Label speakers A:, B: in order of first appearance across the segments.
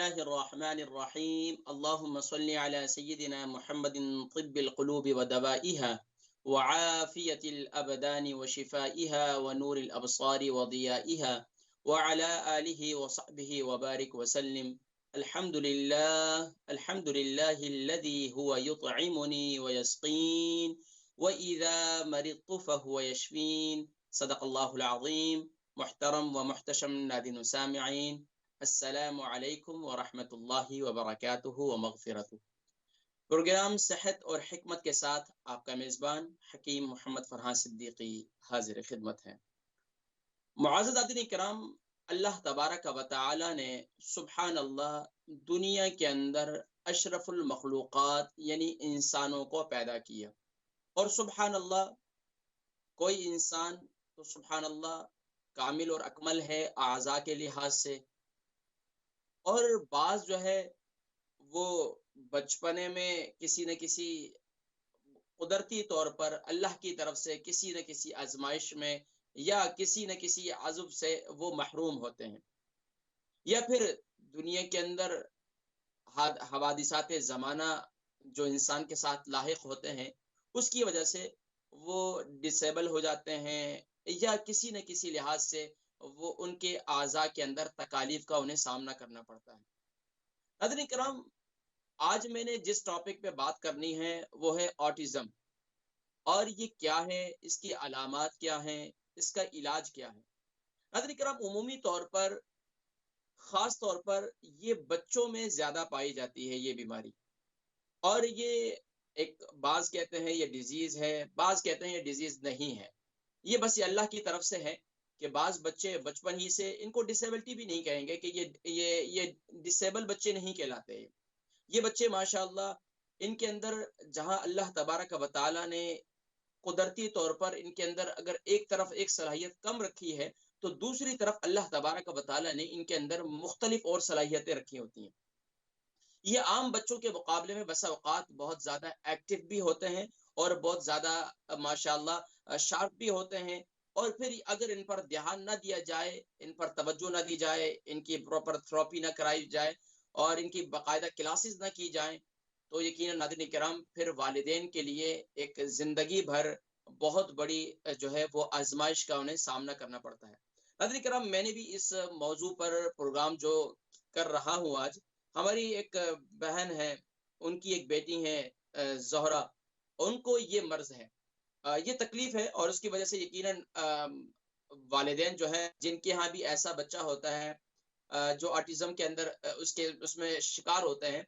A: الله الرحمن الرحيم اللهم صل على سيدنا محمد طب القلوب ودوائها وعافية الأبدان وشفائها ونور الأبصار وضيائها وعلى آله وصحبه وبارك وسلم. الحمد لله الذي هو يطعمني ويسقين وإذا مرضت فهو يشفين. صدق الله العظيم. محترم ومحتشم ناظرین و سامعین، السلام علیکم ورحمۃ اللہ وبرکاتہ ومغفرتہ۔ پروگرام صحت اور حکمت کے ساتھ آپ کا میزبان حکیم محمد فرحان صدیقی حاضر خدمت ہے۔ معزز ناظرین کرام، اللہ تبارک و تعالی نے سبحان اللہ دنیا کے اندر اشرف المخلوقات یعنی انسانوں کو پیدا کیا، اور سبحان اللہ کوئی انسان تو سبحان اللہ کامل اور اکمل ہے اعضاء کے لحاظ سے، اور بعض جو ہے وہ بچپنے میں کسی نہ کسی قدرتی طور پر اللہ کی طرف سے کسی نہ کسی آزمائش میں یا کسی نہ کسی عذب سے وہ محروم ہوتے ہیں، یا پھر دنیا کے اندر حوادثات زمانہ جو انسان کے ساتھ لاحق ہوتے ہیں اس کی وجہ سے وہ ڈسیبل ہو جاتے ہیں، یا کسی نہ کسی لحاظ سے وہ ان کے اعضاء کے اندر تکالیف کا انہیں سامنا کرنا پڑتا ہے۔ ناظرین کرام، آج میں نے جس ٹاپک پہ بات کرنی ہے وہ ہے آٹزم، اور یہ کیا ہے، اس کی علامات کیا ہیں، اس کا علاج کیا ہے۔ ناظرین کرام، عمومی طور پر خاص طور پر یہ بچوں میں زیادہ پائی جاتی ہے یہ بیماری، اور یہ ایک بعض کہتے ہیں یہ ڈیزیز ہے، بعض کہتے ہیں یہ ڈیزیز نہیں ہے۔ یہ بس یہ اللہ کی طرف سے ہے کہ بعض بچے بچپن ہی سے، ان کو ڈسیبلٹی بھی نہیں کہیں گے کہ یہ ڈسیبل بچے نہیں کہلاتے۔ یہ بچے ماشاءاللہ ان کے اندر جہاں اللہ تبارک و تعالی نے قدرتی طور پر ان کے اندر اگر ایک طرف ایک صلاحیت کم رکھی ہے تو دوسری طرف اللہ تبارک و تعالی نے ان کے اندر مختلف اور صلاحیتیں رکھی ہوتی ہیں۔ یہ عام بچوں کے مقابلے میں بسا اوقات بہت زیادہ ایکٹیو بھی ہوتے ہیں اور بہت زیادہ ماشاءاللہ شارپ بھی ہوتے ہیں، اور پھر اگر ان پر دھیان نہ دیا جائے، ان پر توجہ نہ دی جائے، ان کی پراپر تھراپی نہ کرائی جائے اور ان کی باقاعدہ کلاسز نہ کی جائیں تو یقیناً ناظرین کرام پھر والدین کے لیے ایک زندگی بھر بہت بڑی جو ہے وہ آزمائش کا انہیں سامنا کرنا پڑتا ہے۔ ناظرین کرام، میں نے بھی اس موضوع پر پروگرام جو کر رہا ہوں آج، ہماری ایک بہن ہے، ان کی ایک بیٹی ہے زہرا، ان کو یہ مرض ہے، یہ تکلیف ہے، اور اس کی وجہ سے یقیناً والدین جو ہے جن کے ہاں بھی ایسا بچہ ہوتا ہے جو آٹزم کے اندر اس میں شکار ہوتے ہیں،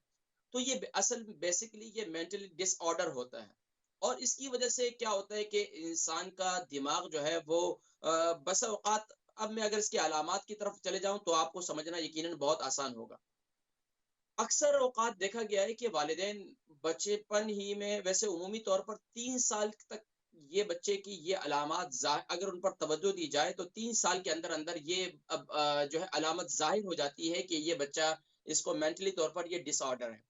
A: تو یہ اصل بیسیکلی یہ مینٹلی ڈس آرڈر ہوتا ہے، اور اس کی وجہ سے کیا ہوتا ہے کہ انسان کا دماغ جو ہے وہ بس اوقات، اب میں اگر اس کی علامات کی طرف چلے جاؤں تو آپ کو سمجھنا یقیناً بہت آسان ہوگا۔ اکثر اوقات دیکھا گیا ہے کہ والدین بچپن ہی میں، ویسے عمومی طور پر 3 سال تک یہ بچے کی یہ علامات اگر ان پر توجہ دی جائے تو 3 سال کے اندر اندر یہ جو ہے علامت ظاہر ہو جاتی ہے کہ یہ بچہ، اس کو مینٹلی طور پر یہ ڈس آرڈر ہے۔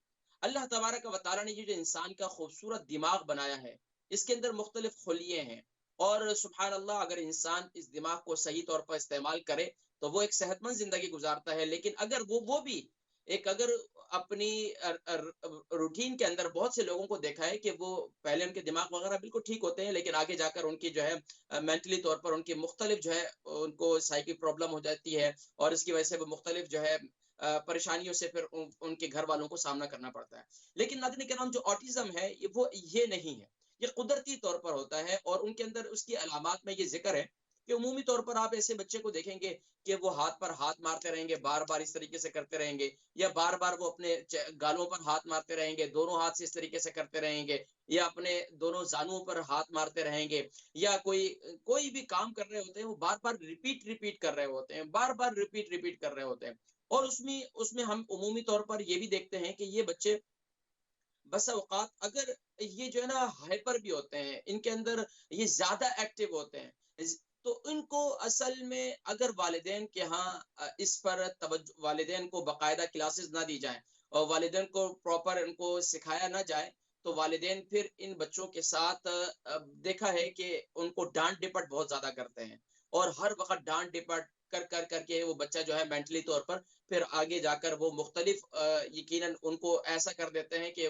A: اللہ تبارک و تعالیٰ نے یہ جو انسان کا خوبصورت دماغ بنایا ہے، اس کے اندر مختلف خلیے ہیں، اور سبحان اللہ اگر انسان اس دماغ کو صحیح طور پر استعمال کرے تو وہ ایک صحت مند زندگی گزارتا ہے۔ لیکن اگر وہ بھی اگر اپنی روٹین کے اندر بہت سے لوگوں کو دیکھا ہے کہ وہ پہلے ان کے دماغ وغیرہ بالکل ٹھیک ہوتے ہیں، لیکن آگے جا کر ان کی جو ہے مینٹلی طور پر ان کی مختلف جو ہے ان کو سائیکی پرابلم ہو جاتی ہے، اور اس کی وجہ سے وہ مختلف جو ہے پریشانیوں سے پھر ان کے گھر والوں کو سامنا کرنا پڑتا ہے۔ لیکن ناظرین کرام، جو آٹزم ہے وہ یہ نہیں ہے، یہ قدرتی طور پر ہوتا ہے، اور ان کے اندر اس کی علامات میں یہ ذکر ہے کہ عمومی طور پر آپ ایسے بچے کو دیکھیں گے کہ وہ ہاتھ پر ہاتھ مارتے رہیں گے، بار بار اس طریقے سے کرتے رہیں گے، یا بار بار وہ اپنے گالوں پر ہاتھ مارتے رہیں گے، دونوں ہاتھ سے اس طریقے سے کرتے رہیں گے، یا اپنے دونوں زانوں پر ہاتھ مارتے رہیں گے، یا کوئی بھی کام کر رہے ہوتے ہیں وہ بار بار ریپیٹ کر رہے ہوتے ہیں، بار بار ریپیٹ کر رہے ہوتے ہیں۔ اور اس میں ہم عمومی طور پر یہ بھی دیکھتے ہیں کہ یہ بچے بس اوقات اگر یہ جو ہے نا ہائپر بھی ہوتے ہیں، ان کے اندر یہ زیادہ ایکٹیو ہوتے ہیں، تو ان کو اصل میں اگر والدین کے ہاں اس پر توجہ، والدین کو باقاعدہ کلاسز نہ دی جائیں اور والدین کو پراپر ان کو سکھایا نہ جائے تو والدین پھر ان بچوں کے ساتھ دیکھا ہے کہ ان کو ڈانٹ ڈپٹ بہت زیادہ کرتے ہیں، اور ہر وقت ڈانٹ ڈپٹ کر کر کر کے وہ بچہ جو ہے مینٹلی طور پر پھر آگے جا کر وہ مختلف یقیناً ان کو ایسا کر دیتے ہیں کہ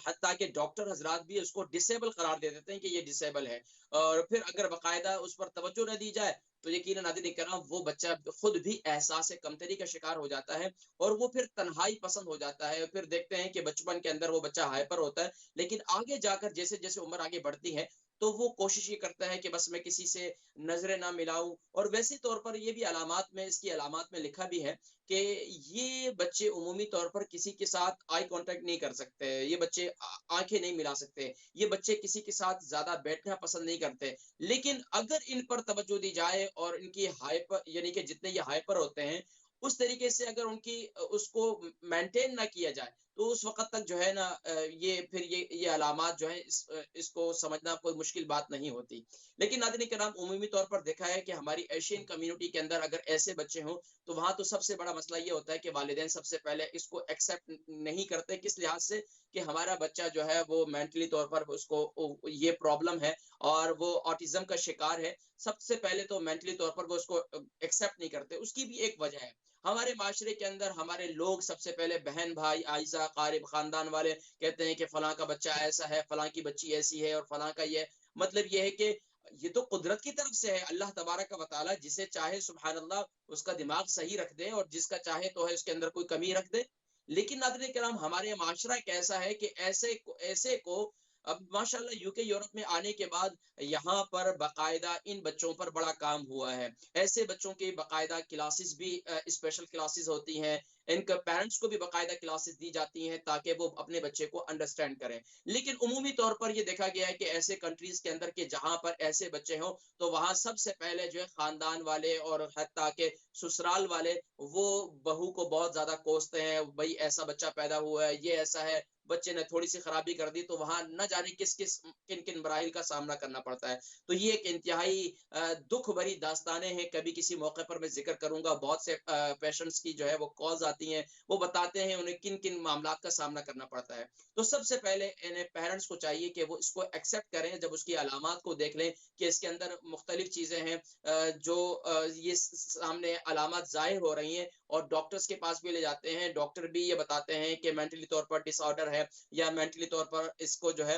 A: حتیٰ کہ ڈاکٹر حضرات بھی اس کو ڈسیبل قرار دے دیتے ہیں کہ یہ ڈسیبل ہے، اور پھر اگر باقاعدہ اس پر توجہ نہ دی جائے تو یقیناً ناظرین کرام وہ بچہ خود بھی احساس کمتری کا شکار ہو جاتا ہے، اور وہ پھر تنہائی پسند ہو جاتا ہے۔ پھر دیکھتے ہیں کہ بچپن کے اندر وہ بچہ ہائپر ہوتا ہے، لیکن آگے جا کر جیسے جیسے عمر آگے بڑھتی ہے تو وہ کوشش یہ کرتا ہے کہ بس میں کسی سے نظریں نہ ملاؤں۔ اور ویسی طور پر یہ بھی علامات میں، اس کی علامات میں لکھا بھی ہے کہ یہ بچے عمومی طور پر کسی کے ساتھ آئی کانٹیکٹ نہیں کر سکتے، یہ بچے آنکھیں نہیں ملا سکتے، یہ بچے کسی کے ساتھ زیادہ بیٹھنا پسند نہیں کرتے۔ لیکن اگر ان پر توجہ دی جائے اور ان کی ہائپر یعنی کہ جتنے یہ ہائپر ہوتے ہیں اس طریقے سے اگر ان کی اس کو مینٹین نہ کیا جائے تو اس وقت تک جو ہے نا یہ پھر یہ علامات جو ہے اس کو سمجھنا کوئی مشکل بات نہیں ہوتی۔ لیکن ناظرین کرام عمومی طور پر دیکھا ہے کہ ہماری ایشین کمیونٹی کے اندر اگر ایسے بچے ہوں تو وہاں تو سب سے بڑا مسئلہ یہ ہوتا ہے کہ والدین سب سے پہلے اس کو ایکسیپٹ نہیں کرتے، کس لحاظ سے کہ ہمارا بچہ جو ہے وہ مینٹلی طور پر اس کو یہ پرابلم ہے اور وہ آٹزم کا شکار ہے۔ سب سے پہلے تو مینٹلی طور پر وہ اس کو ایکسیپٹ نہیں کرتے۔ اس کی بھی ایک وجہ ہے، ہمارے معاشرے کے اندر ہمارے لوگ سب سے پہلے بہن بھائی آئزہ قارب خاندان والے کہتے ہیں کہ فلاں کا بچہ ایسا ہے، فلاں کی بچی ایسی ہے، اور فلاں کا یہ مطلب یہ ہے کہ یہ تو قدرت کی طرف سے ہے، اللہ تبارک و تعالی جسے چاہے سبحان اللہ اس کا دماغ صحیح رکھ دے اور جس کا چاہے تو ہے اس کے اندر کوئی کمی رکھ دے۔ لیکن ناظرین کرام ہمارے معاشرہ کیسا ہے کہ ایسے کو اب ماشاءاللہ یو کے یورپ میں آنے کے بعد یہاں پر باقاعدہ ان بچوں پر بڑا کام ہوا ہے۔ ایسے بچوں کے باقاعدہ کلاسز بھی اسپیشل کلاسز ہوتی ہیں، ان کے پیرنٹس کو بھی باقاعدہ کلاسز دی جاتی ہیں تاکہ وہ اپنے بچے کو انڈرسٹینڈ کریں۔ لیکن عمومی طور پر یہ دیکھا گیا ہے کہ ایسے کنٹریز کے اندر کہ جہاں پر ایسے بچے ہوں تو وہاں سب سے پہلے جو ہے خاندان والے اور حتیٰ کہ سسرال والے وہ بہو کو بہت زیادہ کوستے ہیں، بھائی ایسا بچہ پیدا ہوا ہے، یہ ایسا ہے، بچے نے تھوڑی سی خرابی کر دی تو وہاں نہ جانے کن کن مراحل کا سامنا کرنا پڑتا ہے۔ تو یہ ایک انتہائی دکھ بھری داستانیں ہیں، کبھی کسی موقع پر میں ذکر کروں گا۔ بہت سے پیشنٹس کی جو ہے وہ کالز آتی ہیں، وہ بتاتے ہیں انہیں کن کن معاملات کا سامنا کرنا پڑتا ہے۔ تو سب سے پہلے انہیں پیرنٹس کو چاہیے کہ وہ اس کو ایکسیپٹ کریں، جب اس کی علامات کو دیکھ لیں کہ اس کے اندر مختلف چیزیں ہیں جو یہ سامنے علامات ظاہر ہو رہی ہیں، اور ڈاکٹرز کے پاس بھی لے جاتے ہیں، ڈاکٹر بھی یہ بتاتے ہیں کہ مینٹلی طور پر ڈس آرڈر ہے یا مینٹلی طور پر اس کو جو ہے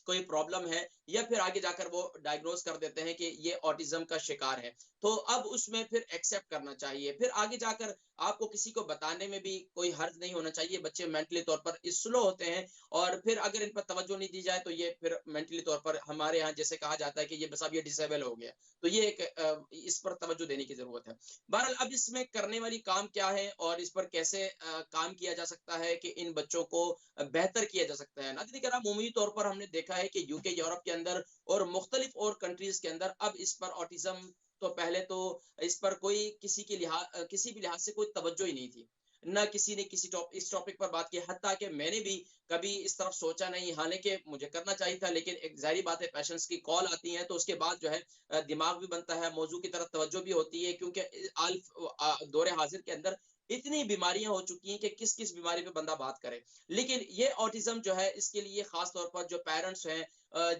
A: کوئی پرابلم ہے، یا پھر آگے جا کر وہ ڈائگنوز کر دیتے ہیں کہ یہ آٹزم کا شکار ہے۔ تو اب اس میں پھر ایکسیپٹ کرنا چاہیے، پھر آگے جا کر آپ کو کسی کو بتانے میں بھی کوئی حرج نہیں ہونا چاہیے۔ بچے مینٹلی طور پر سلو ہوتے ہیں اور پھر اگر ان پر توجہ نہیں دی جائے تو یہ پھر مینٹلی طور پر ہمارے ہاں جیسے کہا جاتا ہے کہ یہ بس اب یہ ڈسیبل ہو گیا، تو یہ ایک اس پر توجہ دینے کی ضرورت ہے۔ بہرحال اب اس میں کرنے والی کام کیا ہے اور اس پر کیسے کام کیا جا سکتا ہے کہ ان بچوں کو بہتر کیا جا سکتا ہے۔ ناظرین کرام عمومی طور پر ہم نے دیکھا ہے کہ یو کے یورپ کے اندر اور مختلف اور کنٹریز کے اندر اب اس پر آٹزم تو پہلے تو اس پر کوئی کسی بھی لحاظ سے کوئی توجہ ہی نہیں تھی، نہ کسی نے اس ٹاپک پر بات کی، حتیٰ کہ میں نے بھی کبھی اس طرف سوچا نہیں، حالانکہ مجھے کرنا چاہیے تھا، لیکن ایک ظاہری بات ہے پیشنٹس کی کال آتی ہیں تو اس کے بعد جو ہے دماغ بھی بنتا ہے، موضوع کی طرف توجہ بھی ہوتی ہے، کیونکہ دور حاضر کے اندر اتنی بیماریاں ہو چکی ہیں کہ کس کس بیماری پہ بندہ بات کرے۔ لیکن یہ آٹزم جو ہے اس کے لیے خاص طور پر جو پیرنٹس ہیں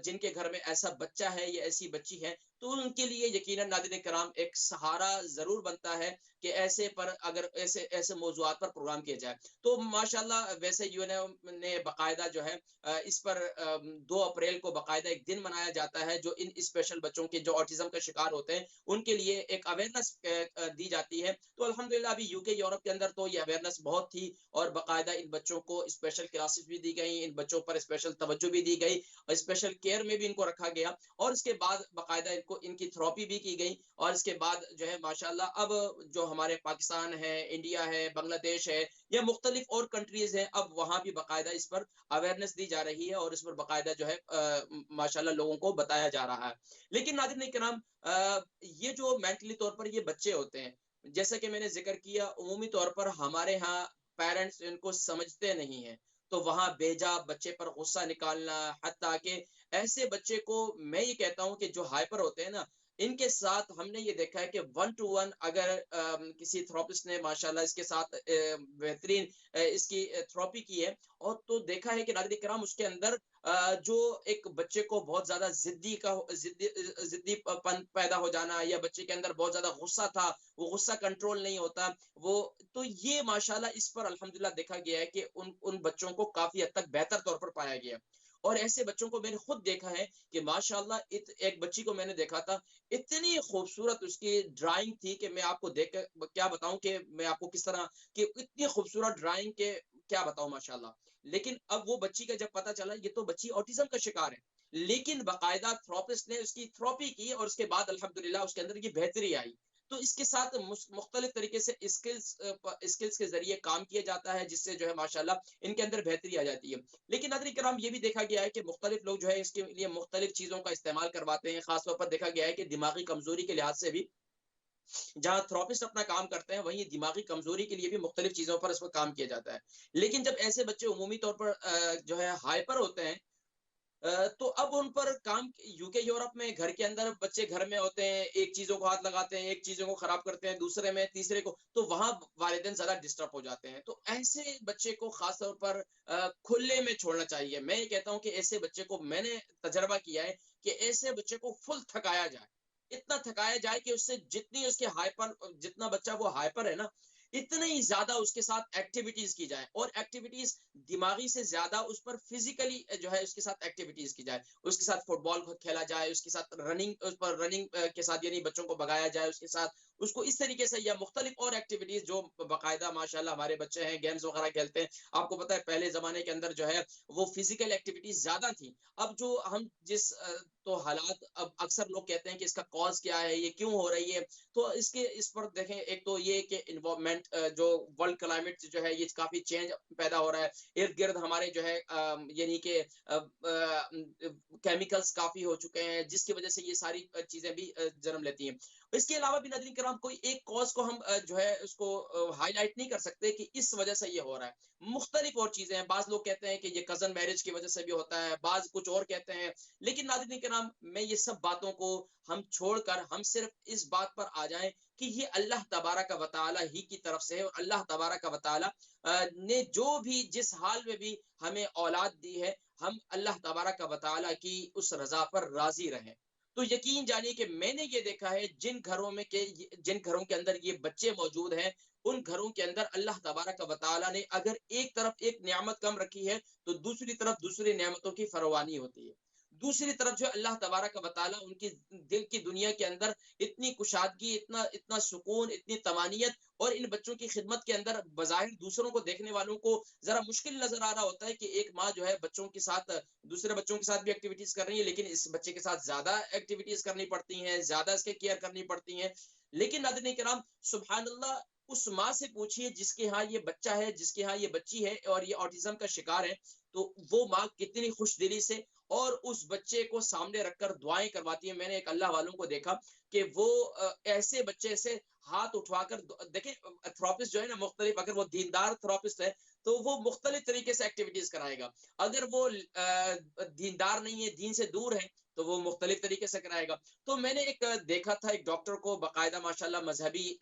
A: جن کے گھر میں ایسا بچہ ہے یا ایسی بچی ہے تو ان کے لیے یقیناً ناظرین کرام ایک سہارا ضرور بنتا ہے کہ ایسے پر اگر ایسے موضوعات پر پروگرام کیا جائے تو ماشاءاللہ ویسے یو این نے باقاعدہ جو ہے اس پر 2 اپریل کو باقاعدہ ایک دن منایا جاتا ہے جو ان اسپیشل بچوں کے جو آٹزم کا شکار ہوتے ہیں ان کے لیے ایک اویئرنیس دی جاتی ہے۔ تو الحمدللہ ابھی یو کے یورپ کے اندر تو یہ اویئرنیس بہت تھی اور باقاعدہ ان بچوں کو اسپیشل کلاسز بھی دی گئی، ان بچوں پر اسپیشل توجہ بھی دی گئی اور اسپیشل کیئر میں بھی ان کو رکھا گیا، اور اس کے بعد باقاعدہ ان کی تھراپی بھی کی گئی، اور اس کے بعد جو ہے ماشاءاللہ اب جو ہمارے پاکستان ہے، انڈیا ہے، بنگلہ دیش ہے یا مختلف اور کنٹریز ہیں، اب وہاں بھی باقاعدہ اس پر اویئرنیس دی جا رہی ہے اور اس پر باقاعدہ جو ہے ماشاءاللہ لوگوں کو بتایا جا رہا ہے۔ لیکن ناظرین کرام یہ جو مینٹلی طور پر یہ بچے ہوتے ہیں جیسا کہ میں نے ذکر کیا عمومی طور پر ہمارے ہاں پیرنٹس ان کو سمجھتے نہیں ہیں، تو وہاں بیجا بچے پر غصہ نکالنا، حتیٰ کہ ایسے بچے کو میں یہ کہتا ہوں کہ جو ہائپر ہوتے ہیں نا ان کے ساتھ ہم نے یہ دیکھا ہے کہ 1 to 1 اگر کسی تھراپسٹ نے ماشاءاللہ اس کے ساتھ بہترین اس کی تھراپی کی ہے، اور تو دیکھا ہے کہ ناظرین کرام اس کے اندر جو ایک بچے کو بہت زیادہ ضدی پن پیدا ہو جانا، یا بچے کے اندر بہت زیادہ غصہ تھا، وہ غصہ کنٹرول نہیں ہوتا، وہ تو یہ ماشاءاللہ اس پر الحمدللہ دیکھا گیا ہے کہ ان بچوں کو کافی حد تک بہتر طور پر پایا گیا، اور ایسے بچوں کو میں نے خود دیکھا ہے کہ ماشاءاللہ ایک بچی کو میں نے دیکھا تھا، اتنی خوبصورت اس کی ڈرائنگ تھی کہ میں آپ کو دیکھ کر کیا بتاؤں کہ میں آپ کو کس طرح کہ اتنی خوبصورت ڈرائنگ کے کیا بتاؤں ماشاءاللہ. لیکن اب وہ بچی کا جب پتا چلا یہ تو بچی اوٹزم کا شکار ہے، لیکن باقاعدہ تھراپسٹ نے اس کی تھراپی کی، اور اس کے بعد الحمدللہ اس کے اندر یہ بہتری آئی. تو اس کے ساتھ مختلف طریقے سے اسکلز کے ذریعے کام کیا جاتا ہے، جس سے جو ہے ماشاءاللہ ان کے اندر بہتری آ جاتی ہے. لیکن ناظرین کرام یہ بھی دیکھا گیا ہے کہ مختلف لوگ جو ہے اس کے لیے مختلف چیزوں کا استعمال کرواتے ہیں. خاص طور پر دیکھا گیا ہے کہ دماغی کمزوری کے لحاظ سے بھی جہاں تھراپسٹ اپنا کام کرتے ہیں، وہیں دماغی کمزوری کے لیے بھی مختلف چیزوں پر اس پر کام کیا جاتا ہے. لیکن جب ایسے بچے عمومی طور پر جو ہے ہائپر ہوتے ہیں، تو اب ان پر کام یو کے یورپ میں گھر کے اندر بچے گھر میں ہوتے ہیں، ایک چیزوں کو ہاتھ لگاتے ہیں، ایک چیزوں کو خراب کرتے ہیں، دوسرے میں تیسرے کو، تو وہاں والدین زیادہ ڈسٹرب ہو جاتے ہیں. تو ایسے بچے کو خاص طور پر کھلے میں چھوڑنا چاہیے. میں یہ کہتا ہوں کہ ایسے بچے کو، میں نے تجربہ کیا ہے کہ ایسے بچے کو فل تھکایا جائے، اتنا تھکایا جائے کہ اس سے جتنی اس کے ہائپر، جتنا بچہ وہ ہائپر ہے نا، اتنا ہی زیادہ اس کے ساتھ ایکٹیویٹیز کی جائے، اور ایکٹیویٹیز دماغی سے زیادہ اس پر فزیکلی جو ہے اس کے ساتھ ایکٹیویٹیز کی جائے. اس کے ساتھ فٹ بال کھیلا جائے، اس کے ساتھ رننگ، اس پر رننگ کے ساتھ یعنی بچوں کو بگایا جائے، اس کے ساتھ اس کو اس طریقے سے، یا مختلف اور ایکٹیویٹیز جو باقاعدہ ماشاءاللہ ہمارے بچے ہیں گیمز وغیرہ کھیلتے ہیں. آپ کو پتہ ہے پہلے زمانے کے اندر جو ہے وہ فزیکل ایکٹیویٹیز زیادہ تھی. اب جو ہم جس تو حالات، اب اکثر لوگ کہتے ہیں کہ اس کا کاز کیا ہے، یہ کیوں ہو رہی ہے، تو اس پر دیکھیں. ایک تو یہ کہ انوائرمنٹ، جو ورلڈ کلائمیٹ جو ہے یہ کافی چینج پیدا ہو رہا ہے، ارد گرد ہمارے جو ہے یعنی کہ کیمیکلز کافی ہو چکے ہیں، جس کی وجہ سے یہ ساری چیزیں بھی جنم لیتی ہیں. اس کے علاوہ بھی ناظرین کرام کوئی ایک کاز کو ہم جو ہے اس کو ہائی لائٹ نہیں کر سکتے کہ اس وجہ سے یہ ہو رہا ہے. مختلف اور چیزیں ہیں. بعض لوگ کہتے ہیں کہ یہ کزن میرج کی وجہ سے بھی ہوتا ہے، بعض کچھ اور کہتے ہیں. لیکن ناظرین کرام میں یہ سب باتوں کو ہم چھوڑ کر ہم صرف اس بات پر آ جائیں کہ یہ اللہ تبارک و تعالی ہی کی طرف سے ہے، اور اللہ تبارک و تعالی نے جو بھی جس حال میں بھی ہمیں اولاد دی ہے، ہم اللہ تبارک و تعالی کی اس رضا پر راضی رہیں. تو یقین جانیے کہ میں نے یہ دیکھا ہے جن گھروں کے اندر یہ بچے موجود ہیں، ان گھروں کے اندر اللہ تبارک و تعالی نے اگر ایک طرف ایک نعمت کم رکھی ہے، تو دوسری طرف دوسری نعمتوں کی فروانی ہوتی ہے. دوسری طرف جو اللہ تبارک و تعالی ان کی دل کی دنیا کے اندر اتنی کشادگی، اتنا سکون، اتنی طمانینت، اور ان بچوں کی خدمت کے اندر بظاہر دوسروں کو دیکھنے والوں کو ذرا مشکل نظر آ رہا ہوتا ہے کہ ایک ماں جو ہے بچوں کے ساتھ، دوسرے بچوں کے ساتھ بھی ایکٹیویٹیز کر رہی ہے، لیکن اس بچے کے ساتھ زیادہ ایکٹیویٹیز کرنی پڑتی ہیں، زیادہ اس کے کیئر کرنی پڑتی ہیں. لیکن ناظرین کرام سبحان اللہ، اس ماں سے پوچھئے جس کے ہاں یہ بچہ ہے، جس کے ہاں یہ بچی ہے اور یہ آٹزم کا شکار ہے، تو وہ ماں کتنی خوش دلی سے اور اس بچے کو سامنے رکھ کر دعائیں کرواتی ہے. میں نے ایک اللہ والوں کو دیکھا کہ وہ ایسے بچے سے ہاتھ اٹھوا کر دیکھیں، تھراپسٹ جو ہے نا مختلف، اگر وہ دیندار تھراپسٹ ہے تو وہ مختلف طریقے سے ایکٹیویٹیز کرائے گا. اگر وہ دیندار نہیں ہے، دین سے دور ہے، تو وہ مختلف طریقے سے کرائے گا. تو میں نے ایک دیکھا تھا ایک ڈاکٹر کو باقاعدہ ماشاءاللہ مذہبی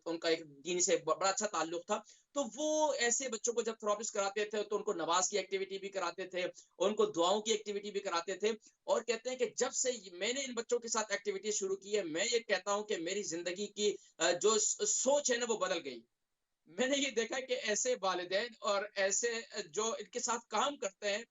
A: ان کا ایک دین سے بڑا اچھا تعلق تھا. تو وہ ایسے بچوں کو جب تھراپسٹ کراتے تھے تو ان کو نماز کی ایکٹیویٹی بھی کراتے تھے، ان کو دعاؤں کی ایکٹیویٹی بھی کراتے تھے. اور کہتے ہیں کہ جب سے میں نے ان بچوں کے ساتھ ایکٹیویٹی شروع کی ہے، میں یہ کہتا ہوں کہ میری زندگی کی جو سوچ ہے نا وہ بدل گئی. میں نے یہ دیکھا کہ ایسے والدین اور ایسے جو ان کے ساتھ کام کرتے ہیں،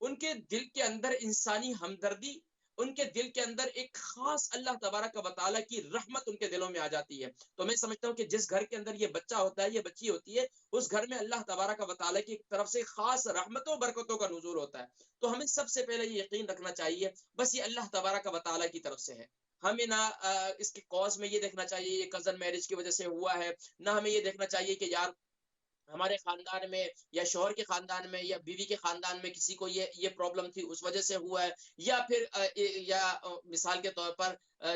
A: ان کے دل کے اندر انسانی ہمدردی، ان کے دل کے اندر ایک خاص اللہ تبارک و تعالیٰ کی رحمت ان کے دلوں میں آ جاتی ہے. تو میں سمجھتا ہوں کہ جس گھر کے اندر یہ بچہ ہوتا ہے، یہ بچی ہوتی ہے، اس گھر میں اللہ تبارک و تعالیٰ کی طرف سے خاص رحمتوں برکتوں کا نزول ہوتا ہے. تو ہمیں سب سے پہلے یہ یقین رکھنا چاہیے بس یہ اللہ تبارک و تعالیٰ کی طرف سے ہے. ہمیں نہ اس کے کاز میں یہ دیکھنا چاہیے یہ کزن میرج کی وجہ سے ہوا ہے، نہ ہمیں یہ دیکھنا چاہیے کہ یار ہمارے خاندان میں یا شوہر کے خاندان میں یا بیوی کے خاندان میں کسی کو یہ پرابلم تھی اس وجہ سے ہوا ہے، یا پھر یا مثال کے طور پر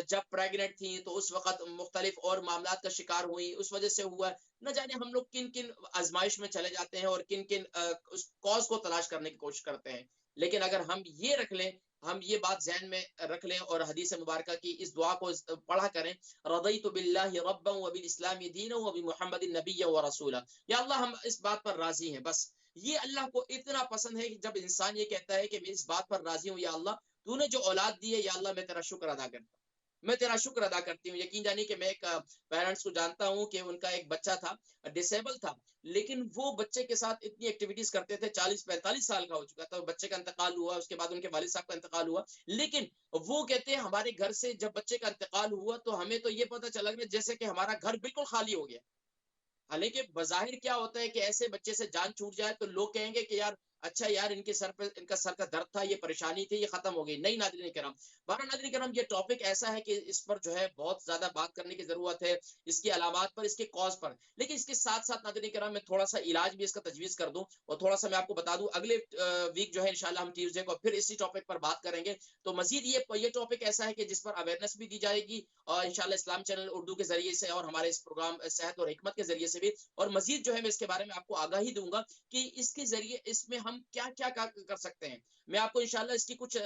A: جب پریگنٹ تھیں تو اس وقت مختلف اور معاملات کا شکار ہوئی، اس وجہ سے ہوا، نہ جانے ہم لوگ کن کن آزمائش میں چلے جاتے ہیں اور کن کن اس کاز کو تلاش کرنے کی کوشش کرتے ہیں. لیکن اگر ہم یہ رکھ لیں، ہم یہ بات ذہن میں رکھ لیں اور حدیث مبارکہ کی اس دعا کو پڑھا کریں، رضیت باللہ ربا وبالاسلام دینا وبمحمد نبی ورسولا، یا اللہ ہم اس بات پر راضی ہیں. بس یہ اللہ کو اتنا پسند ہے کہ جب انسان یہ کہتا ہے کہ میں اس بات پر راضی ہوں یا اللہ تو نے جو اولاد دی ہے، یا اللہ میں تیرا شکر ادا کرتا ہوں، میں تیرا شکر ادا کرتی ہوں. یقین جانی کہ میں ایک پیرنٹس کو جانتا ہوں کہ ان کا ایک بچہ تھا، ڈسیبل تھا، لیکن وہ بچے کے ساتھ اتنی ایکٹیویٹیز کرتے تھے. 40-45 سال کا ہو چکا تھا، بچے کا انتقال ہوا، اس کے بعد ان کے والد صاحب کا انتقال ہوا. لیکن وہ کہتے ہیں ہمارے گھر سے جب بچے کا انتقال ہوا تو ہمیں تو یہ پتہ چلا کہ جیسے کہ ہمارا گھر بالکل خالی ہو گیا. حالانکہ بظاہر کیا ہوتا ہے کہ ایسے بچے سے جان چھوٹ جائے تو لوگ کہیں گے کہ یار اچھا یار ان کے سر پہ ان کا سر کا درد تھا، یہ پریشانی تھی، یہ ختم ہو گئی. نہیں ناظرین کرام، بہرحال ناظرین کرام، یہ ٹاپک ایسا ہے کہ اس پر جو ہے بہت زیادہ بات کرنے کی ضرورت ہے، اس کی علامات پر، اس کے کاز پر. لیکن اس کے ساتھ ساتھ ناظرین کرام میں تھوڑا سا علاج بھی اس کا تجویز کر دوں اور تھوڑا سا میں آپ کو بتا دوں. اگلے ویک جو ہے انشاءاللہ ہم ٹیوزڈے کو پھر اسی ٹاپک پر بات کریں گے. تو مزید یہ ٹاپک ایسا ہے کہ جس پر اویئرنیس بھی دی جائے گی اور انشاءاللہ اسلام چینل اردو کے ذریعے سے اور ہمارے اس پروگرام صحت اور حکمت کے ذریعے سے بھی، اور مزید جو ہے میں اس کے بارے میں آپ کو آگاہی دوں گا کہ اس کے ذریعے اس میں ہم کیا کیا کر سکتے ہیں. میں آپ کو انشاءاللہ اس کی کچھ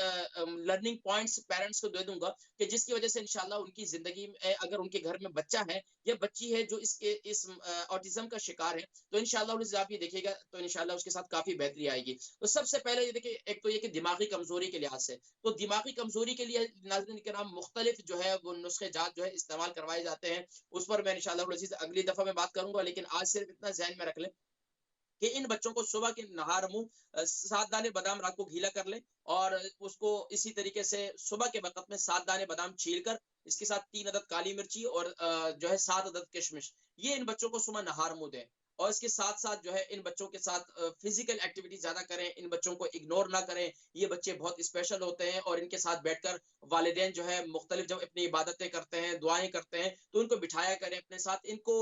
A: لرننگ پوائنٹس پیرنٹس کو دے دوں گا کہ جس کی وجہ سے انشاءاللہ ان کی زندگی میں اگر ان کے گھر میں بچہ ہے یا بچی ہے جو اس آٹزم کا شکار ہے تو انشاءاللہ آپ یہ دیکھیے گا تو انشاءاللہ اس کے ساتھ کافی بہتری آئے گی. تو سب سے پہلے یہ دیکھیں، ایک تو یہ کہ دماغی کمزوری کے لحاظ سے، تو دماغی کمزوری کے لیے ناظرین کرام مختلف جو ہے وہ نسخے جات جو ہے استعمال کروائے جاتے ہیں. اس پر میں انشاءاللہ اگلی دفعہ میں بات کروں گا. لیکن آج صرف اتنا ذہن میں رکھ لیں کہ ان بچوں کو صبح کے نہار منہ 7 دانے بادام رات کو گھیلا کر لیں اور اس کو اسی طریقے سے صبح کے وقت میں 7 دانے بادام چھیل کر اس کے ساتھ 3 عدد کالی مرچی اور جو ہے 7 عدد کشمش، یہ ان بچوں کو صبح نہار منہ دیں. اور اس کے ساتھ ساتھ جو ہے ان بچوں کے ساتھ فزیکل ایکٹیویٹی زیادہ کریں، ان بچوں کو اگنور نہ کریں. یہ بچے بہت اسپیشل ہوتے ہیں اور ان کے ساتھ بیٹھ کر والدین جو ہے مختلف جب اپنی عبادتیں کرتے ہیں، دعائیں کرتے ہیں تو ان کو بٹھایا کریں اپنے ساتھ، ان کو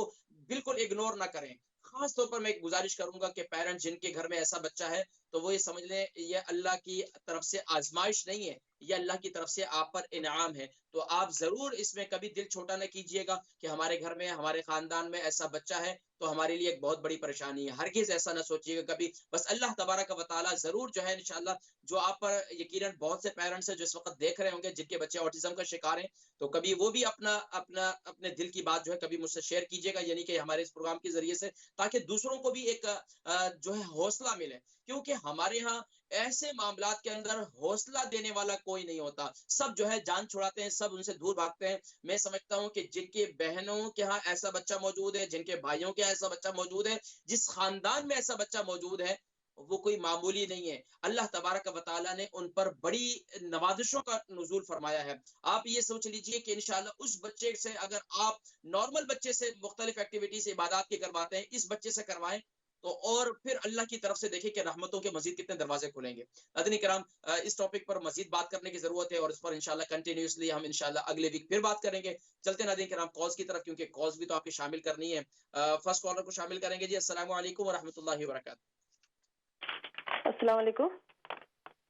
A: بالکل اگنور نہ کریں. خاص طور پر میں ایک گزارش کروں گا کہ پیرنٹ جن کے گھر میں ایسا بچہ ہے تو وہ یہ سمجھ لیں یہ اللہ کی طرف سے آزمائش نہیں ہے، یہ اللہ کی طرف سے آپ پر انعام ہے. تو آپ ضرور اس میں کبھی دل چھوٹا نہ کیجئے گا کہ ہمارے گھر میں ہمارے خاندان میں ایسا بچہ ہے تو ہمارے لیے ایک بہت بڑی پریشانی ہے. ہرگز ایسا نہ سوچیے گا کبھی. بس اللہ تبارک و تعالی ضرور جو ہے انشاءاللہ جو آپ پر یقیناً بہت سے پیرنٹس ہیں جو اس وقت دیکھ رہے ہوں گے جن کے بچے آٹزم کا شکار ہیں، تو کبھی وہ بھی اپنے دل کی بات جو ہے کبھی مجھ سے شیئر کیجئے گا، یعنی کہ ہمارے اس پروگرام کے ذریعے سے، تاکہ دوسروں کو بھی ایک جو ہے حوصلہ ملے. کیونکہ ہمارے ہاں ایسے معاملات کے اندر حوصلہ دینے والا کوئی نہیں ہوتا، سب جو ہے جان چھڑاتے ہیں، سب ان سے دور بھاگتے ہیں. میں سمجھتا ہوں کہ جن کے بہنوں کے ہاں ایسا بچہ موجود ہے، جن کے بھائیوں کے ہاں ایسا بچہ موجود ہے، جس خاندان میں ایسا بچہ موجود ہے، وہ کوئی معمولی نہیں ہے. اللہ تبارک و تعالیٰ نے ان پر بڑی نوازشوں کا نزول فرمایا ہے. آپ یہ سوچ لیجئے کہ انشاءاللہ اس بچے سے اگر آپ نارمل بچے سے مختلف ایکٹیویٹیز عبادات کی کرواتے ہیں، اس بچے سے کروائیں تو اور پھر اللہ کی طرف سے دیکھیں کہ رحمتوں کے مزید کتنے دروازے کھلیں گے. ناظرین کرام، اس ٹاپک پر مزید بات کرنے کی ضرورت ہے اور اس پر انشاءاللہ کنٹینیوسلی ہم انشاءاللہ اگلے ویک پھر بات کریں گے. چلتے ہیں ناظرین کرام کالز کی طرف، کیونکہ کالز بھی تو آپ کی شامل کرنی ہے. فرسٹ کالر کو شامل کریں گے جی. السلام علیکم ورحمۃ اللہ وبرکاتہ.
B: السلام علیکم.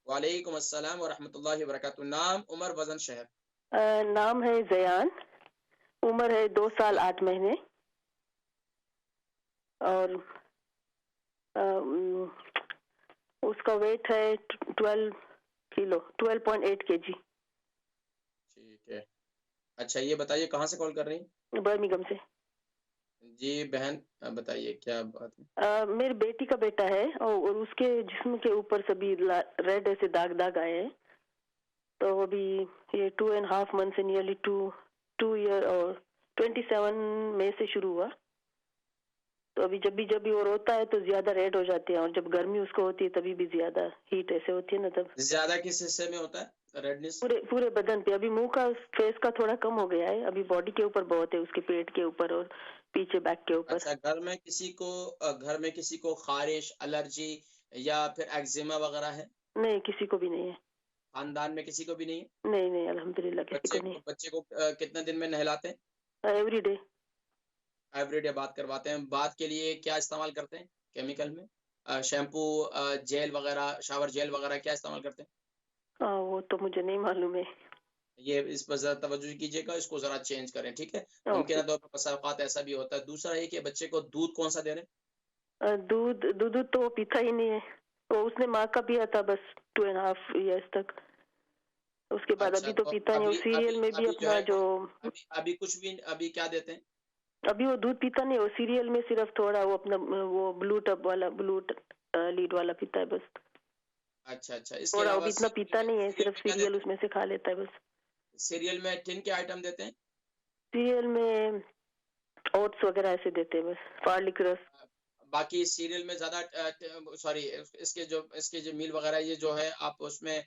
A: وعلیکم السلام ورحمۃ اللہ وبرکاتہ. نام، عمر، وزن، شہر.
B: نام ہے زیان، عمر ہے 2 سال 8 مہینے اور اس کا ویٹ ہے 12 کلو 12.8 kg.
A: ٹھیک ہے. اچھا یہ بتائیے کہاں سے کال کر رہی ہیں؟
B: برمنگھم سے.
A: جی بہن بتائیے کیا بات ہے؟
B: میری بیٹی کا بیٹا ہے اور اس کے جسم کے اوپر سبھی ریڈ ایسے داغ آئے ہیں. تو ابھی یہ 2.5 months سے نیئرلی 2 year اور 27 مئی سے شروع ہوا. تو ابھی جب بھی وہ روتا ہے تو زیادہ ریڈ ہو جاتے ہیں اور جب گرمی اس کو ہوتی ہے تبھی بھی زیادہ ہیٹ ایسے ہوتی ہے نا. تب
A: زیادہ کس حصے میں ہوتا ہے ریڈنس؟
B: پورے بدن پہ. ابھی منہ کا فیس کا تھوڑا کم ہو گیا ہے، ابھی باڈی کے اوپر بہت ہے، اس کے پیٹ کے اوپر اور پیچھے بیک کے اوپر.
A: اچھا گھر میں کسی کو خارش، الرجی یا پھر ایگزیما وغیرہ ہے؟
B: نہیں کسی کو بھی نہیں ہے.
A: خاندان میں کسی کو بھی نہیں ہے؟
B: نہیں الحمدللہ کسی کو نہیں.
A: بچے کو کتنے دن میں نہلاتے ہیں؟
B: Every day.
A: ایوری ڈے بات کرواتے ہیں. بات کے لیے کیا استعمال کرتے ہیں کیمیکل میں؟ شیمپو، جیل وغیرہ، شاور جیل وغیرہ کیا استعمال کرتے ہیں؟
B: وہ تو مجھے نہیں معلوم ہے.
A: یہ اس پر ذرا توجہ کیجیے گا، اس کو ذرا چینج کریں، ٹھیک ہے؟ ممکنہ طور پر بسا اوقات ایسا بھی ہوتا ہے۔ دوسرا یہ کہ بچے کو دودھ کون سا دے رہے ہیں؟
B: دودھ تو وہ پیتا ہی نہیں ہے، وہ اس نے ماں کا پیا تھا بس 2.5 ایئرس تک، اس کے بعد
A: اچھا،
B: ابھی تو پیتا نہیں۔ وہ سیریل میں بھی اپنا جو
A: ابھی کچھ بھی ابھی کیا دیتے ہیں؟
B: ابھی وہ دودھ پیتا نہیں، وہ سیریل میں صرف تھوڑا وہ اپنا وہ بلو لیڈ والا پیتا ہے بس،
A: اچھا اچھا، اس کے
B: تھوڑا، وہ
A: علاوہ
B: بھی اتنا پیتا نہیں ہے، صرف
A: کیا
B: سیریل
A: دیتے
B: اس میں سے کھا لیتا ہے بس۔
A: ہیں؟ سیریل میں ٹن کے آئٹم دیتے ہیں؟
B: سیریل میں اوٹس وغیرہ ایسے دیتے ہیں بس، فارلک رس۔
A: باقی سیریل میں زیادہ سوری اس کے جو میل وغیرہ یہ جو ہے آپ اس میں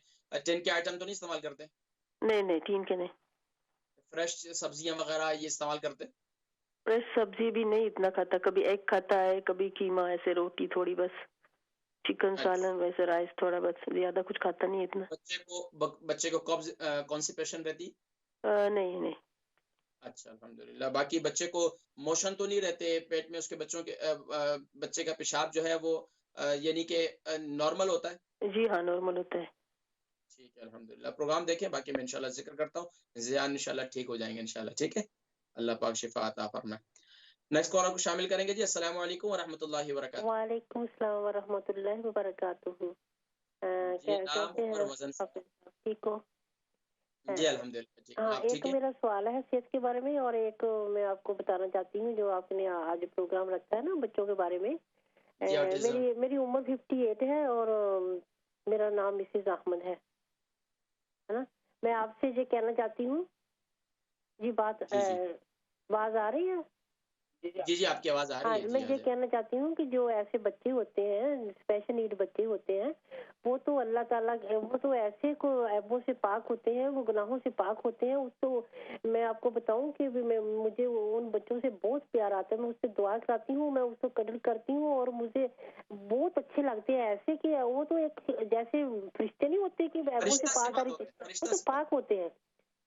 A: ٹن کے آئٹم تو نہیں استعمال کرتے؟
B: نہیں ٹین کے نہیں۔
A: فریش سبزیاں وغیرہ یہ استعمال کرتے؟
B: فریش سبزی بھی نہیں اتنا کھاتا، کبھی ایگ کھاتا ہے، کبھی قیمہ، ایسے روٹی تھوڑی بس، چکن سالن ویسے، رائس تھوڑا بس، زیادہ کچھ کھاتا نہیں اتنا۔
A: بچے کو قبض کانسٹیپیشن رہتی؟
B: نہیں۔
A: اچھا الحمدللہ۔ باقی بچے کو موشن تو نہیں رہتے پیٹ میں؟ اس کے بچے کا پیشاب جو ہے وہ یعنی کہ نارمل ہوتا ہے؟
B: جی ہاں، نارمل ہوتا ہے۔
A: ٹھیک ہے الحمدللہ، پروگرام دیکھیں، باقی میں انشاءاللہ ذکر کرتا ہوں، زیان انشاءاللہ ٹھیک ہو جائیں گے انشاءاللہ، ٹھیک ہے؟ اللہ پاک شفا عطا فرمائے۔ نیکسٹ کالر کو شامل کریں گے جی۔ السلام علیکم ورحمۃ اللہ وبرکاتہ۔
B: وعلیکم السلام ورحمۃ اللہ وبرکاتہ۔
A: جی نام عمر وزن سے؟
B: ٹھیک ہو؟
A: جی الحمدللہ ٹھیک،
B: ہاں،
A: آپ
B: ایک
A: ٹھیک ہے؟
B: میرا سوال ہے صحت کے بارے میں، اور ایک میں آپ کو بتانا چاہتی ہوں جو آپ نے آج پروگرام رکھا ہے نا بچوں کے بارے میں۔ میری عمر 58 ہے اور میرا نام مسز احمد ہے نا۔ میں آپ سے یہ کہنا چاہتی ہوں جی، بات آ رہی ہے؟
A: جی آپ کی آواز آ رہی ہے۔
B: میں یہ کہنا چاہتی ہوں کہ جو ایسے بچے ہوتے ہیں، اسپیشل نیڈ بچے ہوتے ہیں، وہ تو اللہ تعالیٰ، وہ تو ایسے کو عیبوں سے پاک ہوتے ہیں، وہ گناہوں سے پاک ہوتے ہیں۔ اس تو میں آپ کو بتاؤں کہ مجھے ان بچوں سے بہت پیار آتا ہے، میں اس سے دعا کراتی ہوں، میں اس کو قدر کرتی ہوں، اور مجھے بہت اچھے لگتے ہیں ایسے کہ وہ تو ایک جیسے فرشتے نہیں ہوتے کہ عیبوں سے پاک، وہ تو پاک ہوتے ہیں۔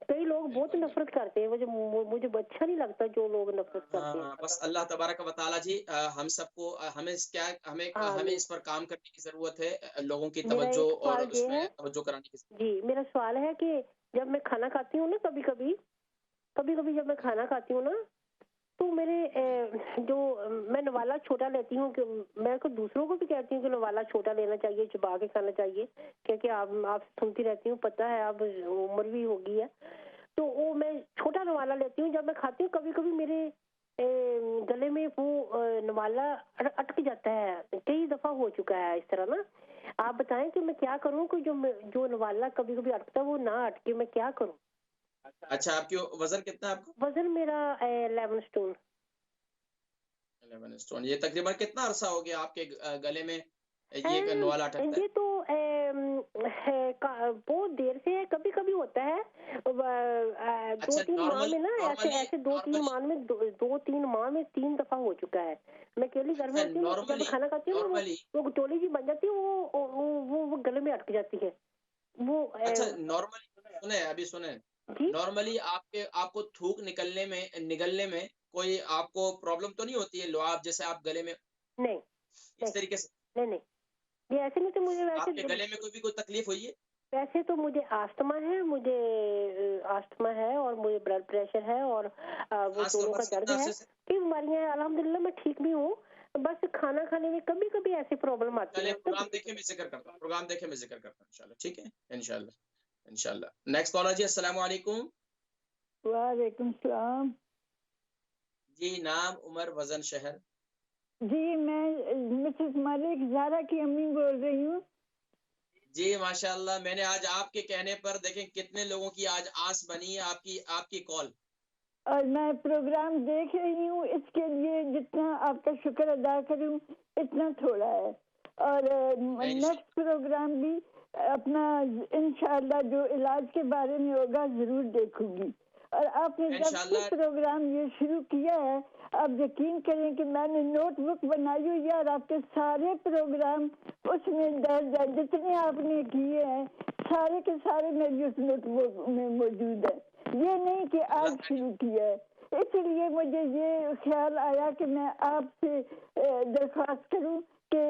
B: کئی لوگ بہت نفرت کرتے ہیں، مجھے اچھا نہیں لگتا جو لوگ نفرت کرتے ہیں۔
A: بس اللہ تبارک و تعالیٰ جی ہم سب کو ہمیں اس پر کام کرنے کی ضرورت ہے، لوگوں کی توجہ اور اس میں توجہ کرانے کی ضرورت ہے۔
B: جی میرا سوال ہے کہ جب میں کھانا کھاتی ہوں نا، کبھی کبھی جب میں کھانا کھاتی ہوں نا، تو میرے جو میں نوالا چھوٹا لیتی ہوں، کہ میں کو دوسروں کو بھی کہتی ہوں کہ نوالا چھوٹا لینا چاہیے، چبا کے کھانا چاہیے، کیونکہ آپ سنتی رہتی ہوں، پتہ ہے اب عمر بھی ہوگی ہے، تو وہ میں چھوٹا نوالا لیتی ہوں جب میں کھاتی ہوں۔ کبھی کبھی میرے گلے میں وہ نوالا اٹک جاتا ہے، کئی دفعہ ہو چکا ہے اس طرح نا۔ آپ بتائیں کہ میں کیا کروں کہ جو نوالا کبھی کبھی اٹکتا ہے وہ نہ اٹکے، میں کیا کروں؟
A: اچھا آپ کی وزن کتنا ہے آپ کو؟
B: وزن میرا 11 اسٹون۔
A: 11 اسٹون۔ یہ تقریباً کتنا عرصہ ہو گیا آپ کے گلے میں یہ نوالا اٹکتا ہے؟
B: یہ تو بہت دیر سے ہے، کبھی کبھی ہوتا ہے 2-3 ماہ میں نا، ایسے 2-3 ماہ میں 2-3 ماہ میں 3 دفعہ ہو چکا ہے۔ میں اکیلی گھر میں ہوتی ہوں، جب کھانا کھاتی ہوں وہ گٹولی جی بن جاتی ہے، وہ گلے میں اٹک جاتی ہے وہ۔
A: اچھا نارملی سنیں نارملی آپ کو تھوک نگلنے میں کوئی آپ کو پرابلم تو نہیں ہوتی ہے؟ لعاب جیسے آپ گلے میں
B: نہیں
A: اس طریقے سے؟
B: نہیں، یہ ایسے نہیں، تو مجھے
A: آپ کے گلے میں کوئی تکلیف ہوئی ہے؟
B: ویسے تو مجھے آستما ہے اور مجھے بلڈ پریشر ہے اور وہ دونوں کا درد ہے، کئی بیماریاں ہیں، الحمدللہ میں ٹھیک بھی ہوں، بس کھانا کھانے میں کبھی کبھی ایسی پرابلم آتی ہے۔
A: پروگرام دیکھیں میں ذکر کرتا ہوں انشاءاللہ، ٹھیک ہے انشاءاللہ۔ نیکسٹ کالر جی، السلام علیکم۔
C: وعلیکم السلام
A: جی نام، عمر، وزن، شہر؟
C: جی میں مسز ملک زہرا کی امی بول رہی ہوں۔
A: جی ماشاءاللہ، میں نے آج آپ کے کہنے پر دیکھیں کتنے لوگوں کی آج آس بنی ہے آپ کی کال،
C: اور میں پروگرام دیکھ رہی ہوں، اس کے لیے جتنا آپ کا شکر ادا کروں اتنا تھوڑا ہے، اور نیکسٹ پروگرام بھی اپنا انشاءاللہ جو علاج کے بارے میں ہوگا ضرور دیکھوں گی۔ اور آپ نے جب سے پروگرام یہ شروع کیا ہے، آپ یقین کریں کہ میں نے نوٹ بک بنائی ہوئی ہے، اور آپ کے سارے پروگرام اس میں درج ہے، جتنے آپ نے کیے ہیں سارے کے سارے میری اس نوٹ بک میں موجود ہے، یہ نہیں کہ آج شروع کیا ہے۔ اس لیے مجھے یہ خیال آیا کہ میں آپ سے درخواست کروں کہ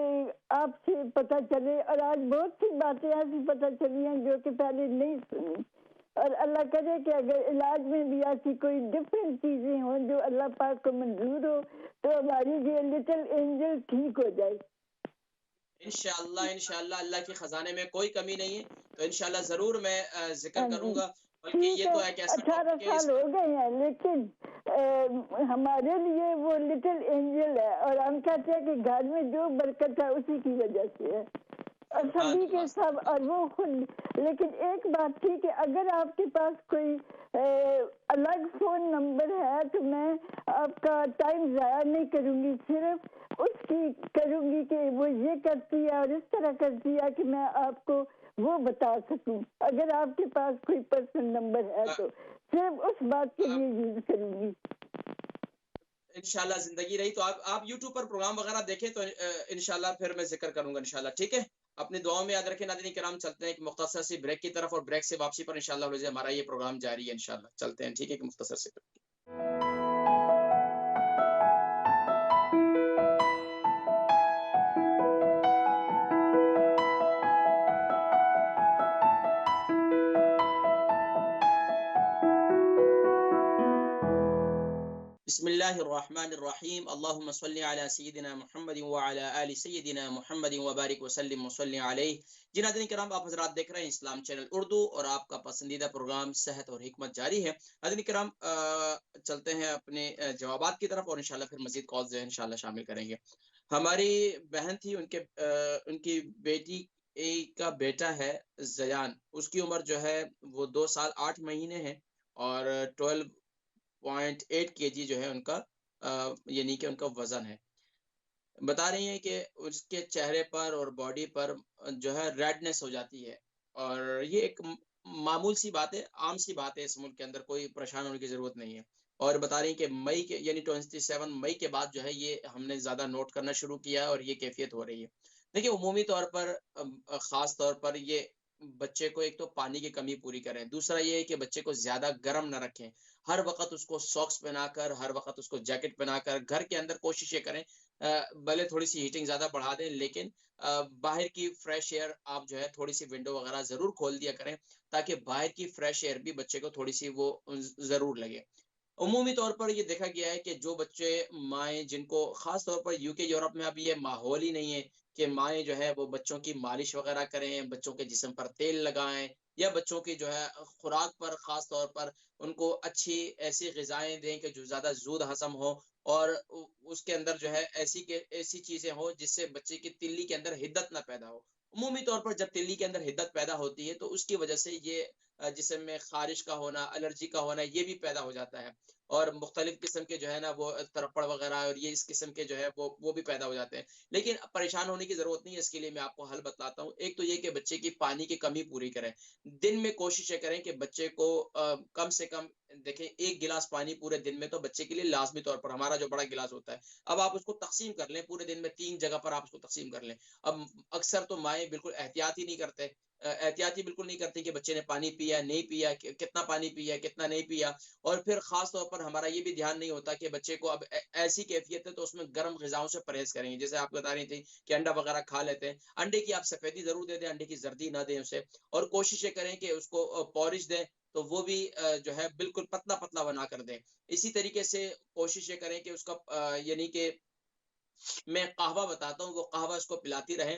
C: آپ سے پتہ چلے، اور آج بہت سی باتیں ایسی پتہ چلی ہیں جو کہ پہلے نہیں سنی۔ اور اللہ کرے کہ اگر علاج میں بھی ایسی کوئی ڈفرینٹ چیزیں ہوں جو اللہ پاک کو منظور ہو تو ہماری یہ لٹل اینجل ٹھیک ہو جائے.
A: انشاءاللہ اللہ کے خزانے میں کوئی کمی نہیں ہے, تو انشاءاللہ ضرور میں ذکر کروں گا. بلکہ
C: ٹھیک
A: یہ
C: ہے.
A: تو ایک ایسا
C: 18
A: ٹاپک ہے
C: سال ہو گئے ہیں لیکن ہمارے لیے وہ لٹل اینجل ہے, اور ہم کہتے ہیں کہ گھر میں جو برکت ہے اسی کی وجہ سے ہے, اور سبھی کے سب, اور وہ خود. لیکن ایک بات تھی کہ اگر آپ کے پاس کوئی الگ فون نمبر ہے تو میں آپ کا ٹائم ضائع نہیں کروں گی, صرف اس کی کروں گی کہ وہ یہ کرتی ہے اور اس طرح کرتی ہے کہ میں آپ کو وہ بتا سکوں. اگر آپ کے پاس کوئی پرسنل نمبر ہے تو صرف اس بات کے لیے یوز کروں گی.
A: انشاءاللہ زندگی رہی تو آپ یوٹیوب پر پروگرام وغیرہ دیکھیں تو انشاءاللہ پھر میں ذکر کروں گا انشاءاللہ. ٹھیک ہے, اپنی دعاؤں میں یاد رکھیں. ناظرین کرام چلتے ہیں ایک مختصر سی بریک کی طرف, اور بریک سے واپسی پر انشاءاللہ ہمارا یہ پروگرام جاری ہے انشاءاللہ. چلتے ہیں, ٹھیک ہے, ایک مختصر سی بریک. بسم اللہ الرحمن الرحیم. اللہم صلی علی سیدنا محمد وعلی آل سیدنا محمد وبارک وسلم وصلی علیہ. جی ناظرین کرام, آپ حضرات دیکھ رہے ہیں اسلام چینل اردو اور آپ کا پسندیدہ پروگرام صحت اور حکمت جاری ہے. ناظرین کرام چلتے ہیں اپنے جوابات کی طرف, اور انشاءاللہ پھر مزید کالز جو ہے انشاءاللہ شامل کریں گے. ہماری بہن تھی, ان کی بیٹی کا بیٹا ہے زیان, اس کی عمر جو ہے وہ 2 سال 8 مہینے ہے, اور 12.8 kg جو ہے ان کا یعنی کہ ان کا وزن ہے. بتا رہی ہیں کہ اس کے چہرے پر اور باڈی پر جو ہے ریڈنس ہو جاتی ہے, اور یہ ایک معمول سی بات ہے, عام سی بات ہے اس ملک کے اندر, کوئی پریشان ہونے کی ضرورت نہیں ہے. اور بتا رہی ہیں کہ مئی کے یعنی 27 مئی کے بعد جو ہے یہ ہم نے زیادہ نوٹ کرنا شروع کیا, اور یہ کیفیت ہو رہی ہے. دیکھیں عمومی طور پر خاص طور پر یہ بچے کو ایک تو پانی کی کمی پوری کریں, دوسرا یہ ہے کہ بچے کو زیادہ گرم نہ رکھیں, ہر وقت اس کو ساکس پہنا کر, ہر وقت اس کو جیکٹ پہنا کر گھر کے اندر کوشش یہ کریں, بھلے تھوڑی سی ہیٹنگ زیادہ بڑھا دیں لیکن باہر کی فریش ایئر آپ جو ہے تھوڑی سی ونڈو وغیرہ ضرور کھول دیا کریں, تاکہ باہر کی فریش ایئر بھی بچے کو تھوڑی سی وہ ضرور لگے. عمومی طور پر یہ دیکھا گیا ہے کہ جو بچے مائیں جن کو خاص طور پر UK یورپ میں اب یہ ماحول ہی نہیں ہے کہ مائیں جو ہے وہ بچوں کی مالش وغیرہ کریں, بچوں کے جسم پر تیل لگائیں, یا بچوں کی جو ہے خوراک پر خاص طور پر ان کو اچھی ایسی غذائیں دیں کہ جو زیادہ زود ہضم ہو, اور اس کے اندر جو ہے ایسی چیزیں ہو جس سے بچے کی تلی کے اندر حدت نہ پیدا ہو. عمومی طور پر جب تلی کے اندر حدت پیدا ہوتی ہے تو اس کی وجہ سے یہ جسم میں خارش کا ہونا, الرجی کا ہونا, یہ بھی پیدا ہو جاتا ہے, اور مختلف قسم کے جو ہے نا وہ ترپڑ وغیرہ اور یہ اس قسم کے جو ہے وہ بھی پیدا ہو جاتے ہیں. لیکن پریشان ہونے کی ضرورت نہیں ہے, اس کے لیے میں آپ کو حل بتلاتا ہوں. ایک تو یہ کہ بچے کی پانی کی کمی پوری کریں, دن میں کوشش کریں کہ بچے کو کم سے کم دیکھیں 1 گلاس پانی پورے دن میں تو بچے کے لیے لازمی طور پر, ہمارا جو بڑا گلاس ہوتا ہے, اب آپ اس کو تقسیم کر لیں پورے دن میں 3 جگہ پر, آپ اس کو تقسیم کر لیں. اب اکثر تو مائیں بالکل احتیاطی بالکل نہیں کرتی کہ بچے نے پانی پیا نہیں پیا, کتنا پانی پیا کتنا نہیں پیا. اور پھر خاص طور پر ہمارا یہ بھی دھیان نہیں ہوتا کہ بچے کو اب ایسی کیفیت ہے تو اس میں گرم غذاؤں سے پرہیز کریں گے. جیسے آپ بتا رہی تھی کہ انڈا وغیرہ کھا لیتے ہیں, انڈے کی آپ سفیدی ضرور دے دیں, انڈے کی زردی نہ دیں اسے, اور کوشش کریں کہ اس کو پورج دیں تو وہ بھی جو ہے بالکل پتلا پتلا بنا کر دیں. اسی طریقے سے کوشش یہ کریں کہ اس کا یعنی کہ میں قہوہ بتاتا ہوں, وہ قہوہ اس کو پلاتی رہیں,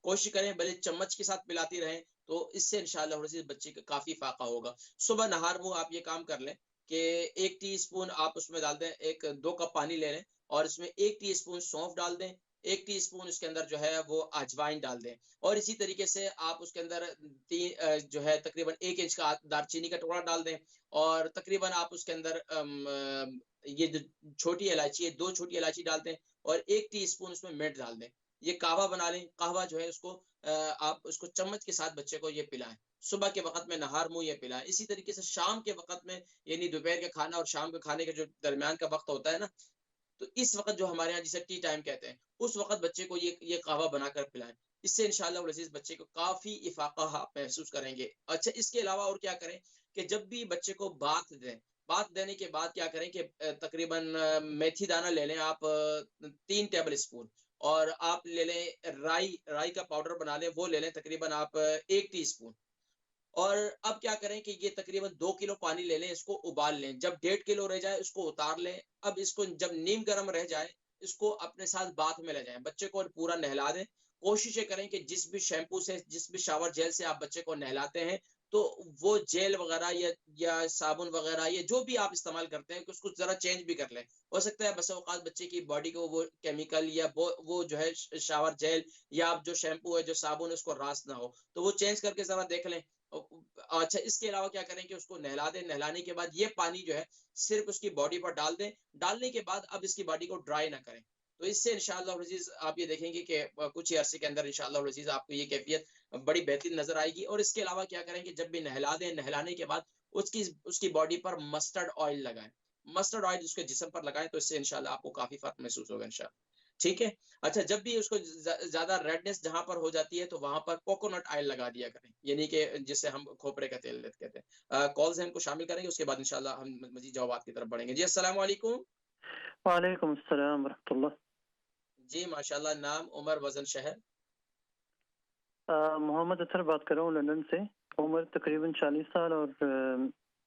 A: کوشش کریں بھلے چمچ کے ساتھ پلاتی رہیں, تو اس سے انشاءاللہ بچے کا کافی فائدہ ہوگا. صبح نہار منہ آپ یہ کام کر لیں کہ 1 ٹی اسپون آپ اس میں ڈال دیں, 2 کپ پانی لے لیں, اور اس میں 1 ٹی اسپون سونف ڈال دیں, 1 ٹی اسپون اس کے اندر جو ہے وہ اجوائن ڈال دیں, اور اسی طریقے سے آپ اس کے اندر جو ہے تقریباً 1 انچ کا دار چینی کا ٹکڑا ڈال دیں, اور تقریباً آپ اس کے اندر یہ جو چھوٹی الائچی ہے 2 چھوٹی الائچی ڈال دیں, اور 1 ٹی اسپون اس میں مرچ ڈال دیں. یہ قہوہ بنا لیں. قہوہ جو ہے اس کو آپ اس کو چمچ کے ساتھ بچے کو یہ پلائیں, صبح کے وقت میں نہار منہ یہ پلائیں. اسی طریقے سے شام کے وقت میں یعنی دوپہر کا کھانا اور شام کے کھانے کے جو درمیان کا وقت ہوتا ہے نا, تو اس وقت جو ہمارے ہاں جسے ٹی ٹائم کہتے ہیں, اس وقت بچے کو یہ قہوہ بنا کر پلائیں. اس سے انشاءاللہ العزیز بچے کو کافی افاقہ محسوس کریں گے. اچھا, اس کے علاوہ اور کیا کریں کہ جب بھی بچے کو بات دیں, بات دینے کے بعد کیا کریں کہ تقریباً میتھی دانہ لے لیں آپ 3 ٹیبل اسپون, اور آپ لے لیں رائی کا پاؤڈر بنا لیں, وہ لے لیں تقریباً آپ 1 ٹی اسپون, اور اب کیا کریں کہ یہ تقریباً 2 کلو پانی لے لیں، اس کو ابال لیں، جب 1.5 کلو رہ جائے اس کو اتار لیں، اب اس کو جب نیم گرم رہ جائے اس کو اپنے ساتھ باتھ میں لے جائیں، بچے کو پورا نہلا دیں، کوشش یہ کریں کہ جس بھی شیمپو سے جس بھی شاور جیل سے آپ بچے کو نہلاتے ہیں تو وہ جیل وغیرہ یا صابن وغیرہ یا جو بھی آپ استعمال کرتے ہیں کہ اس کو ذرا چینج بھی کر لیں، ہو سکتا ہے بس اوقات بچے کی باڈی کو وہ کیمیکل یا وہ جو ہے شاور جیل یا آپ جو شیمپو ہے جو صابن اس کو راس نہ ہو تو وہ چینج کر کے ذرا دیکھ لیں۔ اچھا اس کے علاوہ کیا کریں کہ اس کو نہلا دیں، نہلانے کے بعد یہ پانی جو ہے صرف اس کی باڈی پر ڈال دیں، ڈالنے کے بعد اب اس کی باڈی کو ڈرائی نہ کریں، تو اس سے انشاءاللہ العزیز آپ یہ دیکھیں گے کہ کچھ ہی عرصے کے اندر انشاءاللہ العزیز آپ کو یہ کیفیت بڑی بہترین نظر آئے گی۔ اور اس کے علاوہ کیا کریں کہ جب بھی نہلا دیں، نہلانے کے بعد اس کی باڈی پر مسٹرڈ آئل لگائیں، مسٹرڈ آئل اس کے جسم پر لگائیں تو اس سے انشاءاللہ آپ کو کافی فرق محسوس ہوگا انشاءاللہ، ٹھیک ہے۔ اچھا جب بھی اس کو زیادہ ریڈنس جہاں پر ہو جاتی ہے تو وہاں پر کوکونٹ آئل لگا دیا کریں، یعنی کہ جس سے ہم کھوپرے کا تیل کہتے ہیں۔ کالز ہم کو شامل کریں گے، اس کے بعد انشاءاللہ ہم مزید جوابات کی طرف بڑھیں گے۔ جی السلام علیکم۔
D: وعلیکم السلام ورحمۃ اللہ۔
A: جی ماشاءاللہ، نام، عمر، وزن، شہر؟
D: محمد اطہر بات کر رہا ہوں لندن سے، عمر تقریباً 40 سال اور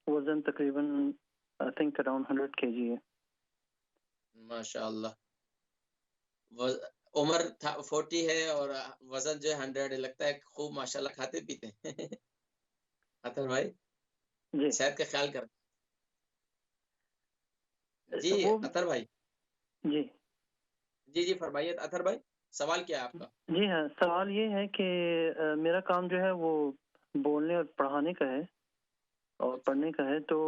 D: وزن تقریباً آئی تھنک اراؤنڈ 100 kg ہے۔
A: ماشاءاللہ، عمر 40 ہے اور وزن جو ہے 100 ہے، لگتا ہے خوب ماشاءاللہ کھاتے پیتے ہیں اطہر بھائی،
D: جی
A: صحت کا خیال کرتے جی
D: وہ
A: اطہر بھائی؟
D: جی
A: جی فرمائیے اطہر بھائی، سوال کیا ہے آپ کا؟
D: جی ہاں، سوال یہ ہے کہ میرا کام جو ہے وہ بولنے اور پڑھانے کا ہے اور پڑھنے کا ہے، تو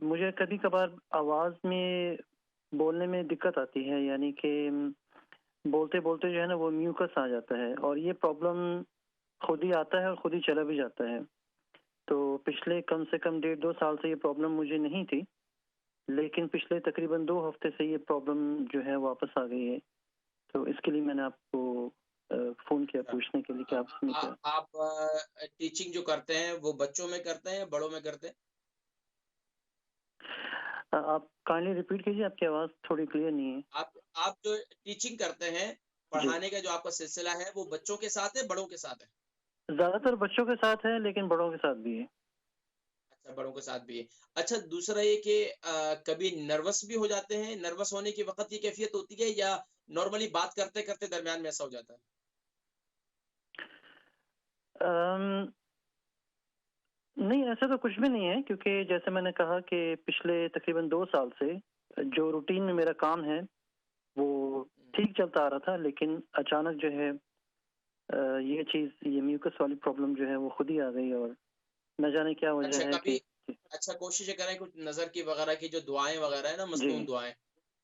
D: مجھے کبھی کبھار آواز میں بولنے میں دقت آتی ہے، یعنی کہ بولتے بولتے جو ہے نا وہ میوکس آ جاتا ہے، اور یہ پرابلم خود ہی آتا ہے اور خود ہی چلا بھی جاتا ہے۔ تو پچھلے کم سے کم 1.5-2 سال سے یہ پرابلم مجھے نہیں تھی، لیکن پچھلے تقریباً 2 ہفتے سے یہ پرابلم جو ہے واپس آ گئی ہے، تو اس کے لیے میں نے آپ کو فون کیا پوچھنے کے لیے کہ آپ اس میں کیا۔
A: آپ ٹیچنگ جو کرتے ہیں وہ بچوں میں کرتے ہیں یا بڑوں میں کرتے ہیں؟
D: آپ کائنڈلی ریپیٹ کیجیے، آپ کی آواز تھوڑی کلیئر نہیں ہے۔
A: آپ جو ٹیچنگ کرتے ہیں، پڑھانے کا جو آپ کا سلسلہ ہے وہ بچوں کے ساتھ ہے بڑوں کے ساتھ ہے؟
D: زیادہ تر بچوں کے ساتھ ہے لیکن بڑوں کے ساتھ بھی ہے۔
A: اچھا بڑوں کے ساتھ بھی ہے۔ اچھا دوسرا یہ کہ کبھی نروس بھی ہو جاتے ہیں، نروس ہونے کے وقت یہ کیفیت ہوتی ہے یا نارملی بات کرتے کرتے درمیان میں ایسا ہو جاتا ہے؟
D: نہیں، ایسا تو کچھ بھی نہیں ہے، کیونکہ جیسے میں نے کہا کہ پچھلے تقریباً 2 سال سے جو روٹین میں میرا کام ہے وہ ٹھیک چلتا آ رہا تھا، لیکن اچانک جو ہے یہ چیز، یہ میوکس والی پرابلم جو ہے وہ خود ہی آ گئی، اور نہ جانے کیا وجہ
A: اچھا
D: ہے کہ
A: اچھا کوشش کریں کچھ نظر کی وغیرہ کی جو دعائیں وغیرہ ہیں نا، مصنون دعائیں،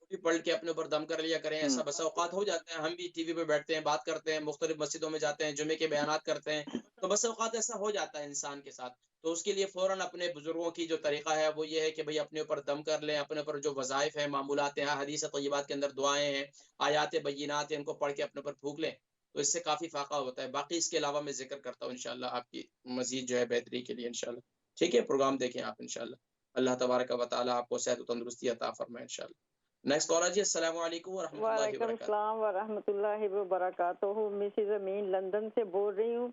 A: وہ بھی پڑھ کے اپنے اوپر دم کر لیا کریں۔ ایسا بسا اوقات ہو جاتا ہے، ہم بھی ٹی وی پہ بیٹھتے ہیں، بات کرتے ہیں، مختلف مسجدوں میں جاتے ہیں، جمعے کے بیانات کرتے ہیں، تو بسا اوقات ایسا ہو جاتا ہے انسان کے ساتھ، تو اس کے لیے فوراً اپنے بزرگوں کی جو طریقہ ہے وہ یہ ہے کہ بھئی اپنے اوپر دم کر لیں، اپنے اوپر جو وظائف ہیں، معمولات ہیں، حدیث طیبات کے اندر دعائیں ہیں، آیات بینات ہیں، ان کو پڑھ کے اپنے اوپر پھونک لیں تو اس سے کافی فاقہ ہوتا ہے۔ باقی اس کے علاوہ میں ذکر کرتا ہوں انشاءاللہ آپ کی مزید جو ہے بہتری کے لیے انشاءاللہ، ٹھیک ہے۔ پروگرام دیکھیں آپ انشاءاللہ، اللہ تبارک و تعالی آپ کو صحت و تندرستی عطا فرمائے انشاءاللہ۔ نیکسٹ کالر جی، السلام علیکم ورحمۃ اللہ
C: وعلیکم
A: وبرکاتہ۔
C: السلام ورحمۃ اللہ وبرکاتہ۔ مسز امین لندن سے بول رہی ہوں،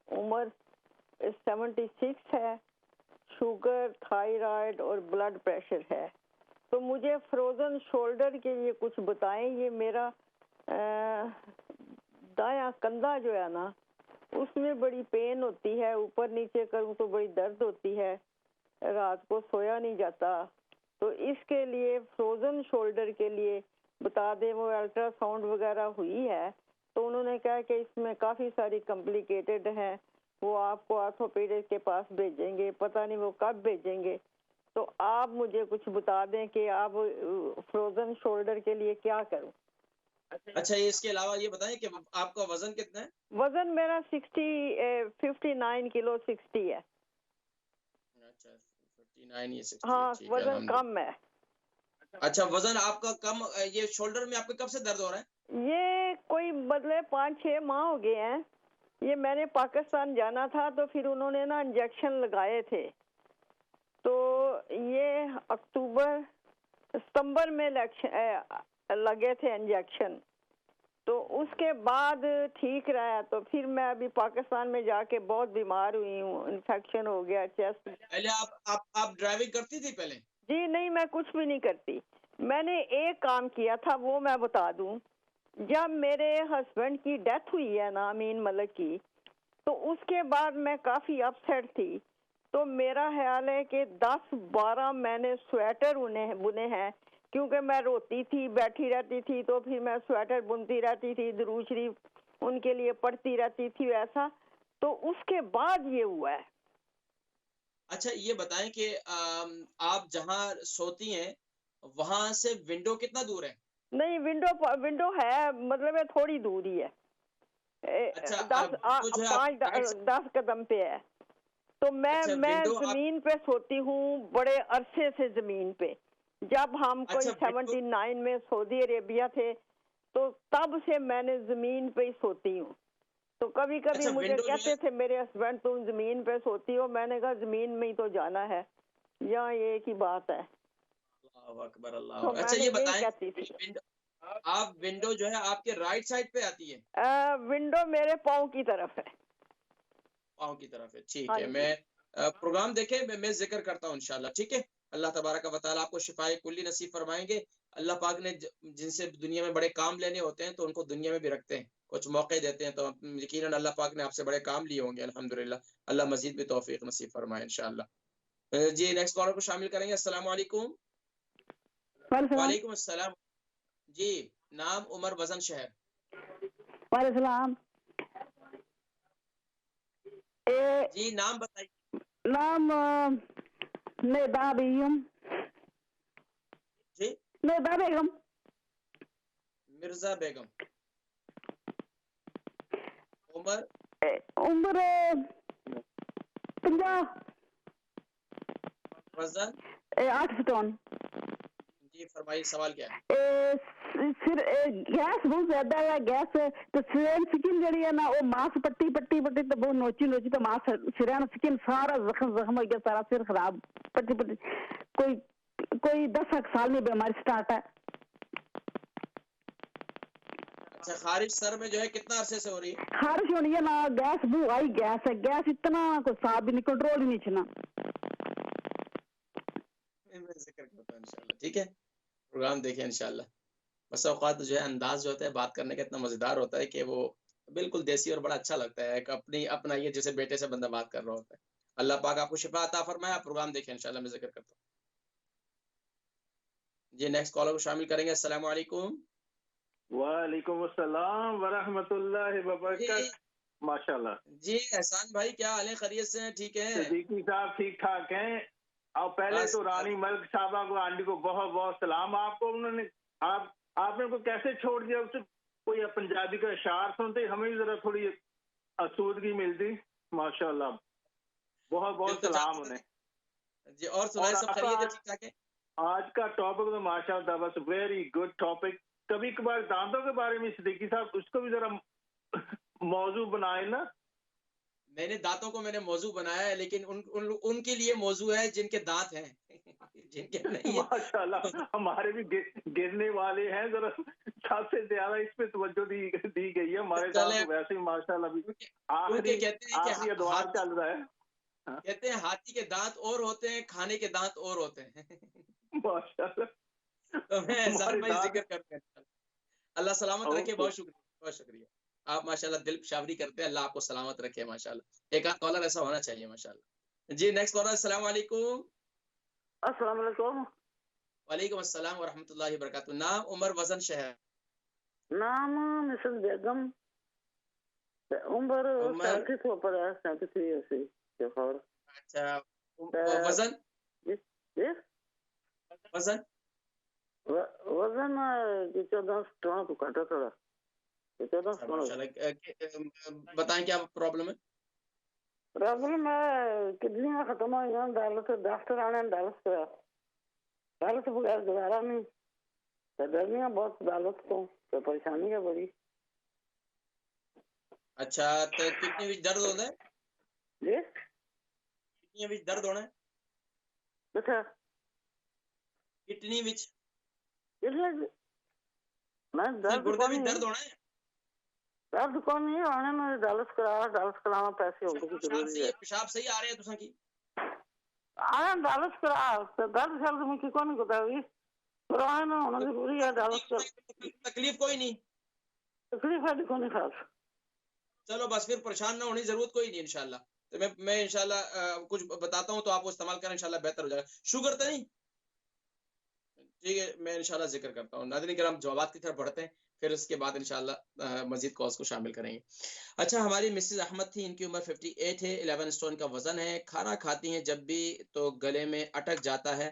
C: عمر 76 ہے، شوگر، تھائرائڈ اور بلڈ پریشر ہے، تو مجھے فروزن شولڈر کے لیے کچھ بتائیں۔ یہ میرا دایاں کندھا جو ہے نا اس میں بڑی پین ہوتی ہے، اوپر نیچے کروں تو بڑی درد ہوتی ہے، رات کو سویا نہیں جاتا، تو اس کے لیے فروزن شولڈر کے لیے بتا دیں۔ وہ الٹرا ساؤنڈ وغیرہ ہوئی ہے تو انہوں نے کہا کہ اس میں کافی ساری کمپلیکیٹڈ ہیں، وہ آپ کو آرتھوپیڈک کے پاس بھیجیں گے، پتہ نہیں وہ کب بھیجیں گے، تو آپ مجھے کچھ بتا دیں کہ آپ فروزن شولڈر کے لیے کیا کروں۔
A: اچھا اس کے علاوہ یہ بتائیں کہ آپ کا وزن کتنا ہے؟
C: وزن میرا 59 کلو 60 ہے۔
A: اچھا 59 یا 60،
C: ہاں
A: ٹھیک ہے
C: وزن
A: الحمدللہ۔
C: کم ہے۔
A: اچھا وزن آپ کا کم، یہ شولڈر میں آپ کا کب سے درد ہو رہا ہے؟
C: یہ کوئی بدلے 5-6 ماہ ہو گئے ہیں۔ یہ میں نے پاکستان جانا تھا تو پھر انہوں نے نا انجیکشن لگائے تھے، تو یہ ستمبر میں لگے تھے انجیکشن، تو اس کے بعد ٹھیک رہا. تو پھر میں ابھی پاکستان میں جا کے بہت بیمار ہوئی ہوں, انفیکشن ہو گیا چیسٹ.
A: پہلے آپ ڈرائیونگ کرتی تھی پہلے؟
C: جی نہیں, میں کچھ بھی نہیں کرتی. میں نے ایک کام کیا تھا, وہ میں بتا دوں. جب میرے ہسبینڈ کی ڈیتھ ہوئی ہے نا, امین ملک کی, تو اس کے بعد میں کافی اپسیٹ تھی. تو میرا خیال ہے کہ 10-12 میں نے سویٹر بنے ہیں, کیونکہ میں روتی تھی, بیٹھی رہتی تھی, تو پھر میں سویٹر بنتی رہتی تھی, درود شریف ان کے لیے پڑھتی رہتی تھی ایسا. تو اس کے بعد یہ ہوا ہے.
A: اچھا یہ بتائیں کہ آپ جہاں سوتی ہیں وہاں سے ونڈو کتنا دور ہے؟
C: نہیں, ونڈو ہے, مطلب تھوڑی دور ہی ہے,
A: اچھا وہ جو ہے
C: 5-10 قدم پہ ہے. تو میں
A: ونڈو
C: زمین پہ سوتی ہوں بڑے عرصے سے زمین پہ. جب ہم کوئی 79 میں سعودی عربیہ تھے تو تب سے میں نے زمین پہ ہی سوتی ہوں. تو کبھی کبھی مجھے کہتے تھے میرے ہسبینڈ تم زمین پہ سوتی ہو, میں نے کہا زمین میں ہی تو جانا ہے, یہاں ایک ہی بات ہے.
A: اللہ اکبر اللہ.
C: تو
A: اچھا یہ بتائیں
C: کہتی تھی.
A: آپ ونڈو جو ہے آپ کے رائٹ سائڈ پہ آتی ہے؟
C: ونڈو میرے پاؤں کی طرف ہے.
A: پاؤں کی طرف ہے, ٹھیک ہے. میں پروگرام دیکھیں, میں ذکر کرتا ہوں انشاءاللہ, ٹھیک ہے. اللہ تبارک و تعالیٰ آپ کو شفائے کلی نصیب فرمائیں گے. اللہ پاک نے جن سے دنیا میں بڑے کام لینے ہوتے ہیں تو ان کو دنیا میں بھی رکھتے ہیں, کچھ موقع دیتے ہیں, تو یقیناً اللہ پاک نے آپ سے بڑے کام لیے ہوں گے الحمدللہ. اللہ مزید بھی توفیق نصیب فرمائے انشاءاللہ. جی نیکسٹ کالر کو شامل کریں گے. السلام علیکم. وعلیکم السلام. جی نام عمر, وزن شہر.
E: وعلیکم السلام.
A: جی نام بتائیے.
E: نام نیدا بیگم.
A: جی
E: نیدا بیگم.
A: مرزا بیگم. عمر
E: 50.
A: وزن
E: 8 سٹون.
A: جی فرمائیے سوال کیا ہے؟
E: پھر گیس بہت زیادہ ہے. گیس تو سکن جڑی ہے نا, وہ ماس پٹی تو بہت نوچی تو ماس سرا نا سکن سارا زخم ہو گیا, سارا سر خراب, پٹی کوئی 10 سال میں بیماری سٹارٹ ہے.
A: اچھا خارج سر میں جو ہے کتنا عرصے سے ہو رہی ہے؟
E: خارش ہونی ہے نا, گیس بو آئی گیس ہے, گیس اتنا کوئی صاف بھی نہیں, کنٹرول ہی نہیں چنا.
A: میں ذکر کرتا ہوں انشاءاللہ, ٹھیک ہے. پروگرام دیکھیں انشاءاللہ. بس اوقات جو ہے انداز جو ہوتا ہے بات کرنے کا اتنا مزیدار ہوتا ہے کہ وہ بالکل دیسی اور بڑا اچھا لگتا ہے, کہ اپنا یہ جیسے بیٹے سے بندہ بات کر رہا ہوتا ہے. اللہ پاک آپ کو شفا عطا فرمائے. آپ پروگرام دیکھیں انشاءاللہ, میں ذکر کرتا ہوں. جی نیکسٹ کالر کو شامل کریں گے. السلام علیکم.
F: وعلیکم السلام ورحمۃ اللہ وبرکاتہ. ماشاءاللہ.
A: جی احسان بھائی کیا حال ہے, خیریت سے ہیں؟ ٹھیک ہے
F: صدیقی صاحب ٹھیک ٹھاک ہیں. اور پہلے تو رانی ملک صاحبہ کو, آنٹی کو بہت بہت سلام. آپ کو انہوں نے آپ نے ان کو کیسے چھوڑ دیا؟ اس سے کوئی پنجابی کا اشعار سنتے ہمیں بھی ذرا تھوڑی آسودگی ملتی. ماشاءاللہ بہت بہت سلام انہیں.
A: جی اور سنائیں, سب خیریت ہے, ٹھیک ٹھاک ہے؟
F: آج کا ٹاپک تو ماشاءاللہ بس ویری گڈ ٹاپک. کبھی کبھار دانتوں کے بارے میں صدیقی صاحب اس کو بھی ذرا موضوع بنائے نا.
A: میں نے دانتوں کو میں نے موضوع بنایا ہے, لیکن ان کے لیے موضوع ہے جن کے دانت ہیں, جن کے نہیں.
F: ماشاءاللہ ہمارے بھی گرنے والے ہیں, ذرا سب سے زیادہ اس پہ توجہ دی گئی ہے. ہمارے دانت ویسے ہی ماشاءاللہ بھی آخری ادوار چل رہا ہے.
A: کہتے ہیں ہاتھی کے دانت اور ہوتے ہیں, کھانے کے دانت اور ہوتے ہیں.
F: ماشاءاللہ
A: تو میں احسان بھائی ذکر کرتے ہیں. اللہ سلامت رکھے. بہت شکریہ, بہت شکریہ. آپ ماشاءاللہ دل شاوری کرتے ہیں. اللہ آپ کو سلامت رکھے ماشاءاللہ. ایک آدھ کالر ایسا ہونا چاہیے ماشاءاللہ. جی نیکسٹ کالر. السلام علیکم.
G: السلام علیکم.
A: وعلیکم السلام ورحمۃ اللہ وبرکاتہ. نام عمر, وزن شہر.
G: نام مسز بیگم. عمر 37 کے اوپر ہے, 37.
A: اچھا وزن وزن
G: 14 سٹون تو کٹا تھوڑا.
A: بتائیں کیا پرابلم ہے؟
G: پرابلم ہے کڈنیاں ختم ہو گئی, ڈالس ڈاکٹر آنے ڈالس بغیر گزارا نہیں. گرمیاں بہت ڈالس تو پریشانی ہے بڑی.
A: اچھا تو کتنی بھی درد ہوتا ہے؟
G: جی
A: کتنی بھی درد ہونا ہے؟
G: اچھا
A: کتنی وچ
G: میں درد
A: گردے میں درد ہونا ہے.
G: درد کو نہیں آنے میں ڈالس کراوا پیسے ہونے کی ضروری ہے
A: پیشاب صحیح آ رہے ہیں تساں کی
G: آیا ڈالس کرا درد شرد میں کی کون گتا ہوئی کرانے میں ہونا ضروری ہے ڈالس کر
A: تکلیف کوئی نہیں
G: تکلیف ہے کو نہیں خاص
A: چلو بس پھر پریشان نہ ہونے کی ضرورت کوئی نہیں انشاءاللہ تو میں انشاءاللہ کچھ بتاتا ہوں تو آپ وہ استعمال کریں انشاءاللہ بہتر ہو جائے گا شوگر تو نہیں ٹھیک ہے میں انشاءاللہ ذکر کرتا ہوں ناظرین کرام جوابات کی طرف بڑھتے ہیں پھر اس کے بعد انشاءاللہ مزید کالز کو شامل کریں گے اچھا ہماری مسز احمد تھی ان کی عمر 58 ہے 11 اسٹون کا وزن ہے کھانا کھاتی ہیں جب بھی تو گلے میں اٹک جاتا ہے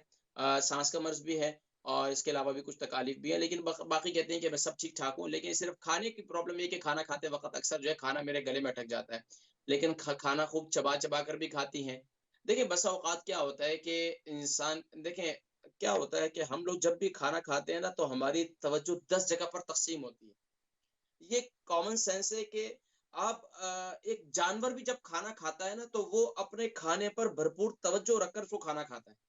A: سانس کا مرض بھی ہے اور اس کے علاوہ بھی کچھ تکالیف بھی ہے لیکن باقی کہتے ہیں کہ میں سب ٹھیک ٹھاک ہوں لیکن صرف کھانے کی پرابلم یہ کہ کھانا کھاتے وقت اکثر جو ہے کھانا میرے گلے میں اٹک جاتا ہے لیکن کھانا خوب چبا چبا کر بھی کھاتی ہیں دیکھیں بسا اوقات کیا ہوتا ہے کہ انسان دیکھیں کیا ہوتا ہے کہ ہم لوگ جب بھی کھانا کھاتے ہیں نا تو ہماری توجہ 10 جگہ پر تقسیم ہوتی ہے یہ کامن سینس ہے کہ آپ ایک جانور بھی جب کھانا کھاتا ہے نا تو وہ اپنے کھانے پر بھرپور توجہ رکھ کر اس کو کھانا کھاتا ہے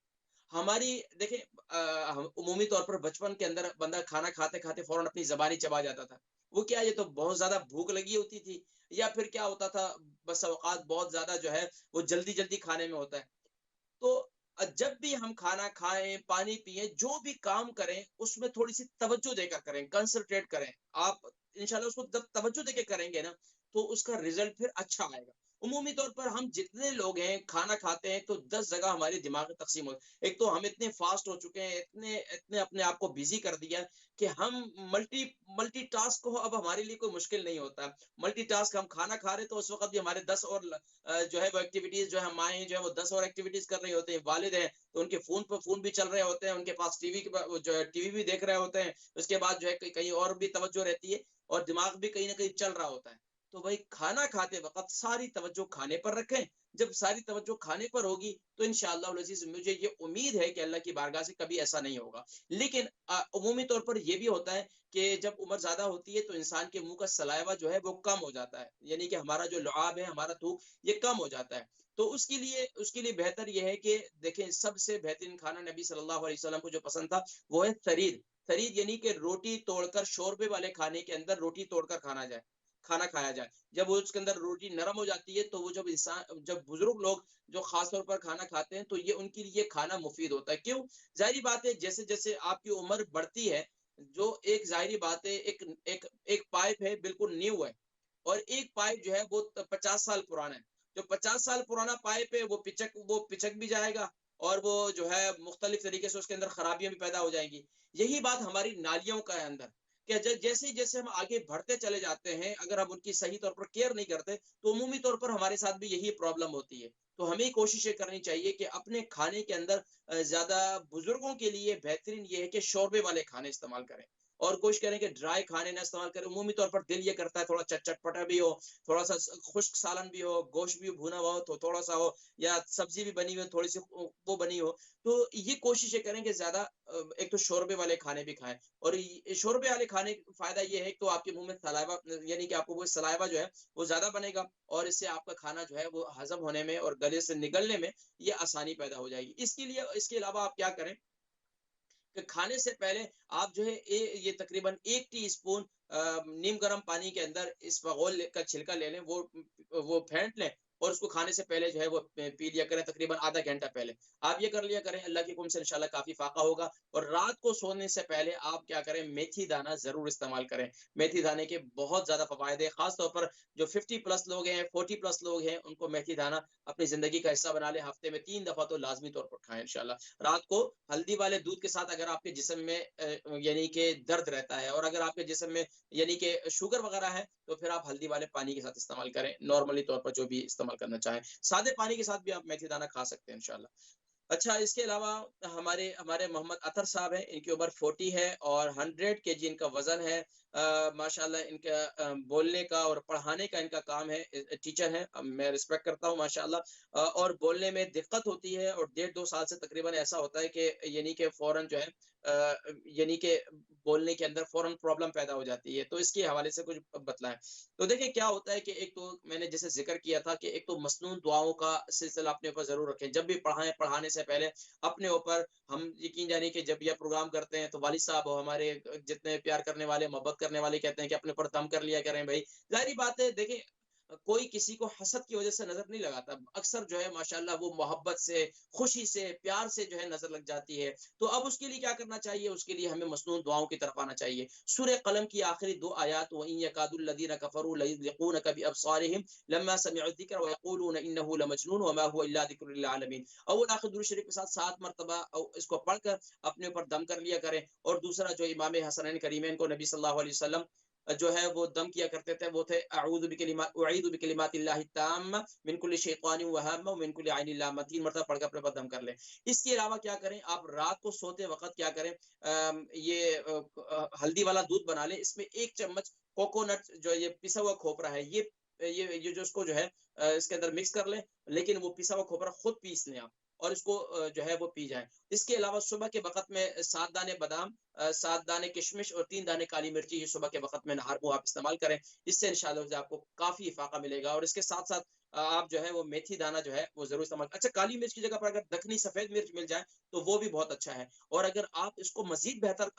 A: ہماری دیکھیں عمومی طور پر بچپن کے اندر بندہ کھانا کھاتے کھاتے فوراً اپنی زبانی چبا جاتا تھا وہ کیا یہ تو بہت زیادہ بھوک لگی ہوتی تھی یا پھر کیا ہوتا تھا بس اوقات بہت زیادہ جو ہے وہ جلدی جلدی کھانے میں ہوتا ہے تو جب بھی ہم کھانا کھائیں پانی پیئیں جو بھی کام کریں اس میں تھوڑی سی توجہ دے کر کریں کنسنٹریٹ کریں آپ انشاءاللہ اس کو جب توجہ دے کے کریں گے نا تو اس کا رزلٹ پھر اچھا آئے گا عمومی طور پر ہم جتنے لوگ ہیں کھانا کھاتے ہیں تو 10 جگہ ہماری دماغ میں تقسیم ہوتی ایک تو ہم اتنے فاسٹ ہو چکے ہیں اتنے اپنے آپ کو بزی کر دیا کہ ہم ملٹی ٹاسک کو اب ہمارے لیے کوئی مشکل نہیں ہوتا ملٹی ٹاسک ہم کھانا کھا رہے تو اس وقت بھی ہمارے 10 اور جو ہے وہ ایکٹیویٹیز جو ہے مائیں جو ہے وہ 10 اور ایکٹیویٹیز کر رہے ہوتے ہیں والد ہیں تو ان کے فون پر فون بھی چل رہے ہوتے ہیں ان کے پاس ٹی وی جو ہے ٹی وی بھی دیکھ رہے ہوتے ہیں اس کے بعد جو ہے کہیں اور بھی توجہ رہتی ہے اور دماغ بھی کہیں نہ کہیں چل رہا ہوتا ہے تو بھائی کھانا کھاتے وقت ساری توجہ کھانے پر رکھیں جب ساری توجہ کھانے پر ہوگی تو انشاءاللہ العزیز مجھے یہ امید ہے کہ اللہ کی بارگاہ سے کبھی ایسا نہیں ہوگا لیکن عمومی طور پر یہ بھی ہوتا ہے کہ جب عمر زیادہ ہوتی ہے تو انسان کے منہ کا سلائیوا جو ہے وہ کم ہو جاتا ہے یعنی کہ ہمارا جو لعاب ہے ہمارا تھوک یہ کم ہو جاتا ہے تو اس کے لیے بہتر یہ ہے کہ دیکھیں سب سے بہترین کھانا نبی صلی اللہ علیہ وسلم کو جو پسند تھا وہ ہے ثرید یعنی کہ روٹی توڑ کر شوربے والے کھانے کے اندر روٹی توڑ کر کھانا کھایا جائے جب اس کے اندر روٹی نرم ہو جاتی ہے تو وہ جب بزرگ لوگ جو خاص طور پر کھانا کھاتے ہیں تو یہ ان کے لیے کھانا مفید ہوتا ہے کیوں ظاہری بات ہے جیسے جیسے آپ کی عمر بڑھتی ہے جو ایک ظاہری بات ہے ایک پائپ ہے بالکل نیو ہے اور ایک پائپ جو ہے وہ 50 سال پرانا ہے جو 50 سال پرانا پائپ ہے وہ پچک بھی جائے گا اور وہ جو ہے مختلف طریقے سے اس کے اندر خرابیاں بھی پیدا ہو جائیں گی یہی بات ہماری نالیوں کا ہے اندر کہ جیسے جیسے ہم آگے بڑھتے چلے جاتے ہیں اگر ہم ان کی صحیح طور پر کیئر نہیں کرتے تو عمومی طور پر ہمارے ساتھ بھی یہی پرابلم ہوتی ہے تو ہمیں کوشش کرنی چاہیے کہ اپنے کھانے کے اندر زیادہ بزرگوں کے لیے بہترین یہ ہے کہ شوربے والے کھانے استعمال کریں اور کوشش کریں کہ ڈرائی کھانے نہ استعمال کریں عمومی طور پر دل یہ کرتا ہے تھوڑا چٹپٹا بھی ہو تھوڑا سا خشک سالن بھی ہو گوشت بھی بھونا ہوا ہو تو تھوڑا سا ہو یا سبزی بھی بنی ہوئی تھوڑی سی وہ بنی ہو تو یہ کوشش کریں کہ زیادہ ایک تو شوربے والے کھانے بھی کھائیں اور شوربے والے کھانے کا فائدہ یہ ہے کہ آپ کے منہ میں سلائیوا یعنی کہ آپ کو وہ سلائیوا جو ہے وہ زیادہ بنے گا اور اس سے آپ کا کھانا جو ہے وہ ہضم ہونے میں اور گلے سے نگلنے میں یہ آسانی پیدا ہو جائے گی اس کے علاوہ آپ کیا کریں کہ کھانے سے پہلے آپ جو ہے یہ تقریباً 1 ٹی اسپون نیم گرم پانی کے اندر اس بغول کا چھلکا لے لیں وہ پھینٹ لیں اور اس کو کھانے سے پہلے جو ہے وہ پی لیا کریں تقریباً آدھا گھنٹہ پہلے آپ یہ کر لیا کریں اللہ کے حکم سے انشاءاللہ کافی فاقہ ہوگا اور رات کو سونے سے پہلے آپ کیا کریں میتھی دانہ ضرور استعمال کریں میتھی دانے کے بہت زیادہ فوائد ہیں خاص طور پر جو 50 پلس لوگ ہیں 40 پلس لوگ ہیں ان کو میتھی دانہ اپنی زندگی کا حصہ بنا لیں ہفتے میں 3 دفعہ تو لازمی طور پر کھائیں انشاءاللہ رات کو ہلدی والے دودھ کے ساتھ اگر آپ کے جسم میں یعنی کہ درد رہتا ہے اور اگر آپ کے جسم میں یعنی کہ شوگر وغیرہ ہے تو پھر آپ ہلدی والے پانی کے ساتھ استعمال کریں نارملی طور پر جو بھی استعمال کرنا چاہیں سادے پانی کے ساتھ بھی آپ میتھی دانہ کھا سکتے ہیں انشاءاللہ اچھا اس کے علاوہ ہمارے محمد اطہر صاحب ہیں ان کی عمر 40 ہے اور 100 kg ان کا وزن ہے ماشاءاللہ ان کا بولنے کا اور پڑھانے کا ان کا کام ہے ٹیچر ہے میں رسپیکٹ کرتا ہوں ماشاءاللہ اور بولنے میں دقت ہوتی ہے اور 1.5-2 سال سے تقریباً ایسا ہوتا ہے کہ یعنی کہ فوراً جو ہے یعنی کہ بولنے کے اندر فوراً پرابلم پیدا ہو جاتی ہے تو اس کے حوالے سے کچھ بتلائیں تو دیکھیں کیا ہوتا ہے کہ ایک تو میں نے جیسے ذکر کیا تھا کہ ایک تو مسنون دعاؤں کا سلسلہ اپنے اوپر ضرور رکھیں جب بھی پڑھانے سے پہلے اپنے اوپر ہم یقین جانے کہ جب یہ پروگرام کرتے ہیں تو والد صاحب ہمارے جتنے پیار کرنے والے محبت کرنے والے کہتے ہیں کہ اپنے اوپر دم کر لیا کریں بھائی. ظاہری بات ہے دیکھیں کوئی کسی کو حسد کی وجہ سے نظر نہیں لگاتا, اکثر جو ہے ماشاءاللہ وہ محبت سے, خوشی سے, پیار سے جو ہے نظر لگ جاتی ہے. تو اب اس کے لیے کیا کرنا چاہیے, اس کے لیے ہمیں مسنون دعاؤں کی طرف آنا چاہیے. سورہ قلم کی آخری 2 آیات وَإِن يَكَادُ الَّذِينَ كَفَرُوا لَيُزْلِقُونَكَ بِأَبْصَارِهِمْ لَمَّا سَمِعُوا الذِّكْرَ وَيَقُولُونَ إِنَّهُ لَمَجْنُونٌ وَمَا هُوَ إِلَّا ذِكْرٌ لِلْعَالَمِينَ. اول آخر درود شریف کے ساتھ 7 مرتبہ اس کو پڑھ کر اپنے اوپر دم کر لیا کریں. اور دوسرا جو امام حسنین کریمین کو نبی صلی اللہ علیہ وسلم جو ہے وہ دم کیا کرتے تھے وہ تھے اعوذ بکلمات اللہ التامہ من کل شیطان وہامہ ومن کل عین لامہ. 3 مرتبہ پڑھ کر اپنے پر دم کر لیں. اس کے علاوہ کیا کریں, آپ رات کو سوتے وقت کیا کریں, یہ ہلدی والا دودھ بنا لیں, اس میں 1 چمچ کوکونٹ جو یہ پسا ہوا کھوپرا ہے یہ جو اس کو جو ہے اس کے اندر مکس کر لیں, لیکن وہ پسا ہوا کھوپرا خود پیس لیں آپ اور اس کو جو ہے وہ پی جائیں. اس کے علاوہ صبح کے وقت میں 7 دانے بادام, 7 دانے کشمش اور 3 دانے کالی مرچی یہ صبح کے وقت میں نہار کو آپ استعمال کریں. اس سے انشاءاللہ آپ کو کافی افاقہ ملے گا. اور اس کے ساتھ ساتھ آپ جو ہے وہ میتھی دانہ جو ہے وہ ضرور استعمال. اچھا کالی مرچ کی جگہ پر اگر دکنی سفید مرچ مل جائے تو وہ بھی بہت اچھا ہے. اور اگر آپ اس کو مزید بہتر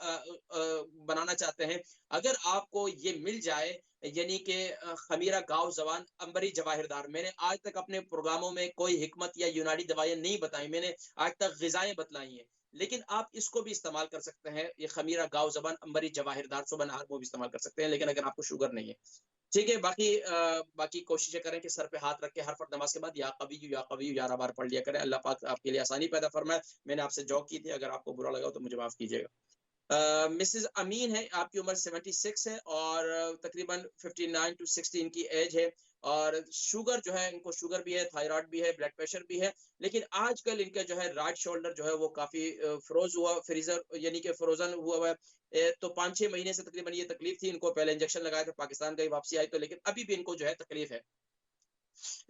A: بنانا چاہتے ہیں, اگر آپ کو یہ مل جائے یعنی کہ خمیرہ گاؤ زبان امبری جواہر دار, میں نے آج تک اپنے پروگراموں میں کوئی حکمت یا یونانی دوائیں نہیں بتائیں, میں نے آج تک غذائیں بتلائی ہیں, لیکن آپ اس کو بھی استعمال کر سکتے ہیں. یہ خمیرہ گاؤ زبان امبری جواہر دار صبح نہار کو بھی استعمال کر سکتے ہیں, لیکن اگر آپ کو شوگر نہیں ہے ٹھیک ہے. باقی کوششیں کریں کہ سر پہ ہاتھ رکھ کے ہر فرض نماز کے بعد یا قوی 11 بار پڑھ لیا کریں. اللہ پاک آپ کے لیے آسانی پیدا فرمائے. میں نے آپ سے جوک کی تھی, اگر آپ کو برا لگا تو مجھے معاف کیجیے گا. مسز امین ہے, آپ کی عمر 76 ہے اور تقریباً 59 to 60 ان کی ایج ہے, اور شوگر جو ہے ان کو شوگر بھی ہے, تھائرائڈ بھی ہے, بلڈ پریشر بھی ہے, لیکن آج کل ان کا جو ہے رائٹ شولڈر جو ہے وہ کافی یعنی کہ فروزن ہوا ہے. تو 5-6 مہینے سے تقریباً یہ تکلیف تھی ان کو. پہلے انجیکشن لگایا تھا, پاکستان گئی, واپسی آئی تو, لیکن ابھی بھی ان کو جو ہے تکلیف ہے.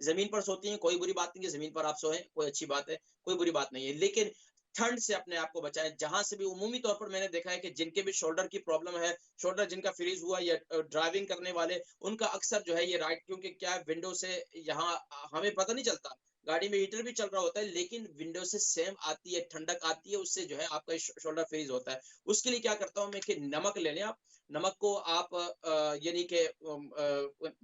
A: زمین پر سوتی ہیں, کوئی بری بات نہیں ہے, زمین پر آپ سوئیں کوئی اچھی بات ہے, کوئی بری بات نہیں ہے, لیکن ٹھنڈ سے اپنے آپ کو بچائیں. جہاں سے بھی عمومی طور پر میں نے دیکھا ہے کہ جن کے بھی شولڈر کی پرابلم ہے, شولڈر جن کا فریز ہوا یا ڈرائیونگ کرنے والے, ان کا اکثر جو ہے یہ رائٹ, کیونکہ کیا ونڈو سے یہاں ہمیں پتہ نہیں چلتا, گاڑی میں ہیٹر بھی چل رہا ہوتا ہے لیکن ونڈو سے سیم آتی ہے, ٹھنڈک آتی ہے, اس سے جو ہے آپ کا شولڈر فریز ہوتا ہے. اس کے لیے کیا کرتا ہوں میں کہ نمک لے لیں آپ, نمک کو آپ یعنی کہ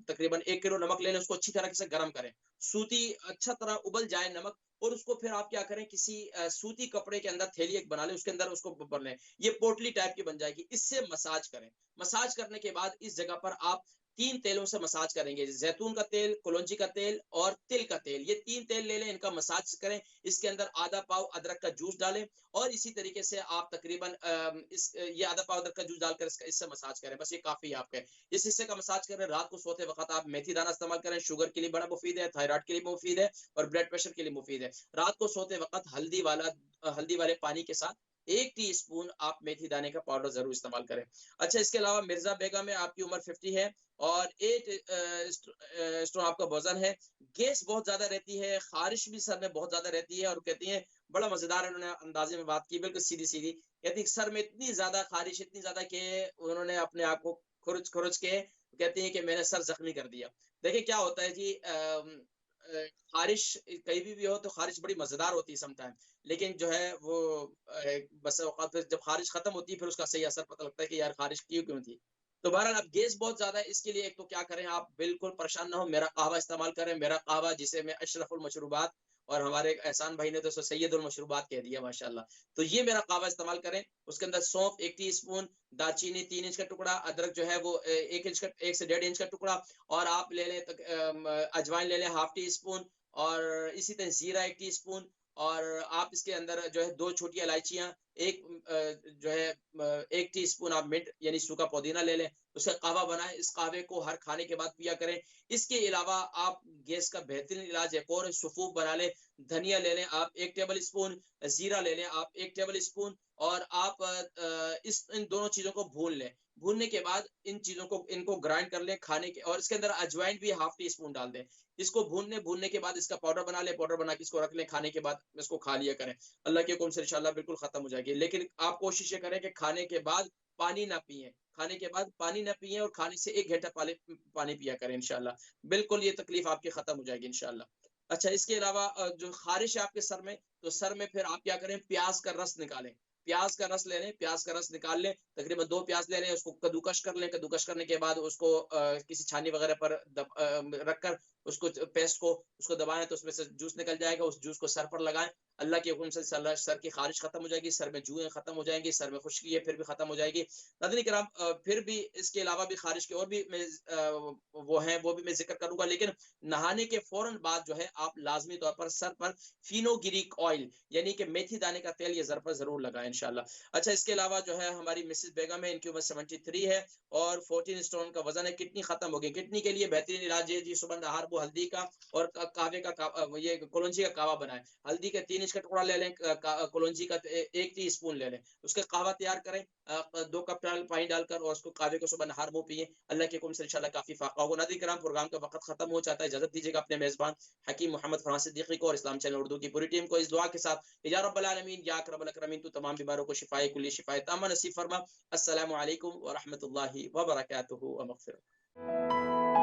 A: تقریباً 1 کلو نمک لے لیں, اس کو اچھی طرح سے گرم کریں, سوتی اچھا طرح ابل جائے نمک, اور اس کو پھر آپ کیا کریں کسی سوتی کپڑے کے اندر تھیلی ایک بنا لیں, اس کے اندر اس کو بھر لیں, یہ پوٹلی ٹائپ کی بن جائے گی. اس سے مساج کریں. مساج کرنے کے بعد اس جگہ پر آپ 3 تیلوں سے مساج کریں گے, زیتون کا تیل, کلونجی کا تیل اور تل کا تیل, یہ 3 تیل لے لیں, ان کا مساج کریں. اس کے اندر آدھا پاؤ ادرک کا جوس ڈالیں, اور اسی طریقے سے آپ تقریباً یہ آدھا پاؤ ادرک کا جوس ڈال کر اس سے مساج کریں. بس یہ کافی ہے آپ کے اس حصے کا مساج کریں. رات کو سوتے وقت آپ میتھی دانہ استعمال کریں, شوگر کے لیے بڑا مفید ہے, تھائرائڈ کے لیے مفید ہے, اور بلڈ پریشر کے لیے مفید ہے. رات کو سوتے وقت ہلدی والے پانی کے ساتھ 1 ٹی اسپون آپ میتھی دانے کا پاؤڈر ضرور استعمال کریں. اچھا اس کے علاوہ مرزا بیگم میں آپ کی عمر 50 ہے اور 8 اسٹون آپ کا وزن ہے. گیس بہت زیادہ رہتی ہے, خارش بھی سر میں بہت زیادہ رہتی ہے, اور کہتی ہیں بڑا مزیدار انہوں نے اندازے میں بات کی, بالکل سیدھی کہتی ہیں سر میں اتنی زیادہ خارش, اتنی زیادہ کہ انہوں نے اپنے آپ کو کھرچ کے کہتی ہیں کہ میں نے سر زخمی کر دیا. دیکھیں کیا ہوتا ہے جی, خارش کہیں بھی ہو تو خارش بڑی مزیدار ہوتی ہے سم ٹائم, لیکن جو ہے وہ بس اوقات جب خارش ختم ہوتی ہے پھر اس کا صحیح اثر پتہ لگتا ہے کہ یار خارش کیوں تھی. تو بہرحال اب گیس بہت زیادہ ہے, اس کے لیے ایک تو کیا کریں, آپ بالکل پریشان نہ ہو, میرا قہوہ استعمال کریں. میرا قہوہ جسے میں اشرف المشروبات, اور ہمارے احسان بھائی نے تو سید المشروبات کہہ دیا ماشاءاللہ, تو یہ میرا قہوہ استعمال کریں. اس کے اندر سونف 1 ٹی اسپون, دالچینی 3 انچ کا ٹکڑا, ادرک جو ہے وہ 1 سے 1.5 انچ کا ٹکڑا, اور آپ لے لیں اجوائن لے لیں 1/2 ٹی اسپون, اور اسی طرح زیرہ 1 ٹی اسپون, اور آپ اس کے اندر جو ہے 2 چھوٹی الائچیاں, جو ہے 1 ٹی اسپون آپ منٹ یعنی سوکھا پودینہ لے لیں, اس کا قہوہ بنائیں. اس قہوے کو ہر کھانے کے بعد پیا کریں. اس کے علاوہ آپ گیس کا بہترین علاج ایک اور سفوف بنا لیں. دھنیا لے لیں آپ 1 ٹیبل اسپون, زیرہ لے لیں آپ 1 ٹیبل اسپون, اور آپ ان دونوں چیزوں کو بھون لیں. بھوننے کے بعد ان کو گرائنڈ کر لیں کھانے کے, اور اس کے اندر اجوائن بھی 1/2 ٹی اسپون ڈال دیں. اس کو بھوننے کے بعد اس کا پاؤڈر بنا لیں, پاؤڈر بنا کے اس کو رکھ لیں, کھانے کے بعد اس کو کھا لیا کریں. اللہ کے حکم سے انشاءاللہ بالکل ختم ہو جائے گی. لیکن آپ کوشش یہ کریں کہ کھانے کے بعد پانی نہ پئیں, اور کھانے سے 1 گھنٹہ پانی پیا کریں انشاءاللہ. بالکل یہ تکلیف آپ کی ختم ہو جائے گی انشاءاللہ. اچھا اس کے علاوہ جو خارش ہے آپ کے سر میں, تو سر میں پھر آپ کیا کریں, پیاز کا رس نکالیں. پیاز کا رس لے لیں, پیاز کا رس نکال لیں, تقریباً 2 پیاز لے لیں, اس کو کدوکش کر لیں, کدوکش کرنے کے بعد اس کو کسی چھانی وغیرہ پر رکھ کر اس کو پیسٹ کو اس کو دبائیں تو اس میں سے جوس نکل جائے گا, اس جوس کو سر پر لگائیں, اللہ کے حکم سے سر کی خارش ختم ہو جائے گی, سر میں جوئیں ختم ہو جائیں گی, سر میں خشکی ہے پھر بھی ختم ہو جائے گی. ناظرین کرام پھر بھی اس کے علاوہ بھی خارش کے اور بھی وہ بھی میں ذکر کروں گا, لیکن نہانے کے فوراً بعد جو ہے آپ لازمی طور پر سر پر فینوگریک آئل یعنی کہ میتھی دانے کا تیل یہ سر پر ضرور لگائیں انشاءاللہ. اچھا اس کے علاوہ جو ہے ہماری مسز بیگم ہے, ان کی عمر 73 ہے اور 14 اسٹون کا وزن ہے. کڈنی ختم ہو گئی, کڈنی کے لیے بہترین علاج ہے جی صبح نہار وہ ہلدی کا اور کاوے کا یہ کلونجی کا کعوہ بنائیں. ہلدی کا 3 انچ کا ٹکڑا لے لیں, کلونجی کا 1 ٹی اسپون لے لیں, اس کا قہوہ تیار کریں 2 کپ پانی ڈال کر اور اس کو کعوے کو صبح نہار منہ پیئیں, اللہ کے حکم سے انشاءاللہ کافی فائدہ ہوگا. ناظرین کرام پروگرام کا وقت ختم ہو جاتا ہے, اجازت دیجیے گا اپنے میزبان حکیم محمد فرحان صدیقی کو اور اسلام چینل اردو کی پوری ٹیم کو اس دعا کے ساتھ, یا رب العالمین یا اکرم الاکرمین تو تمام بیماروں کو شفائے کلی شفائے تامہ نصیب فرما. السلام علیکم ورحمۃ اللہ وبرکاتہ ومغفرہ.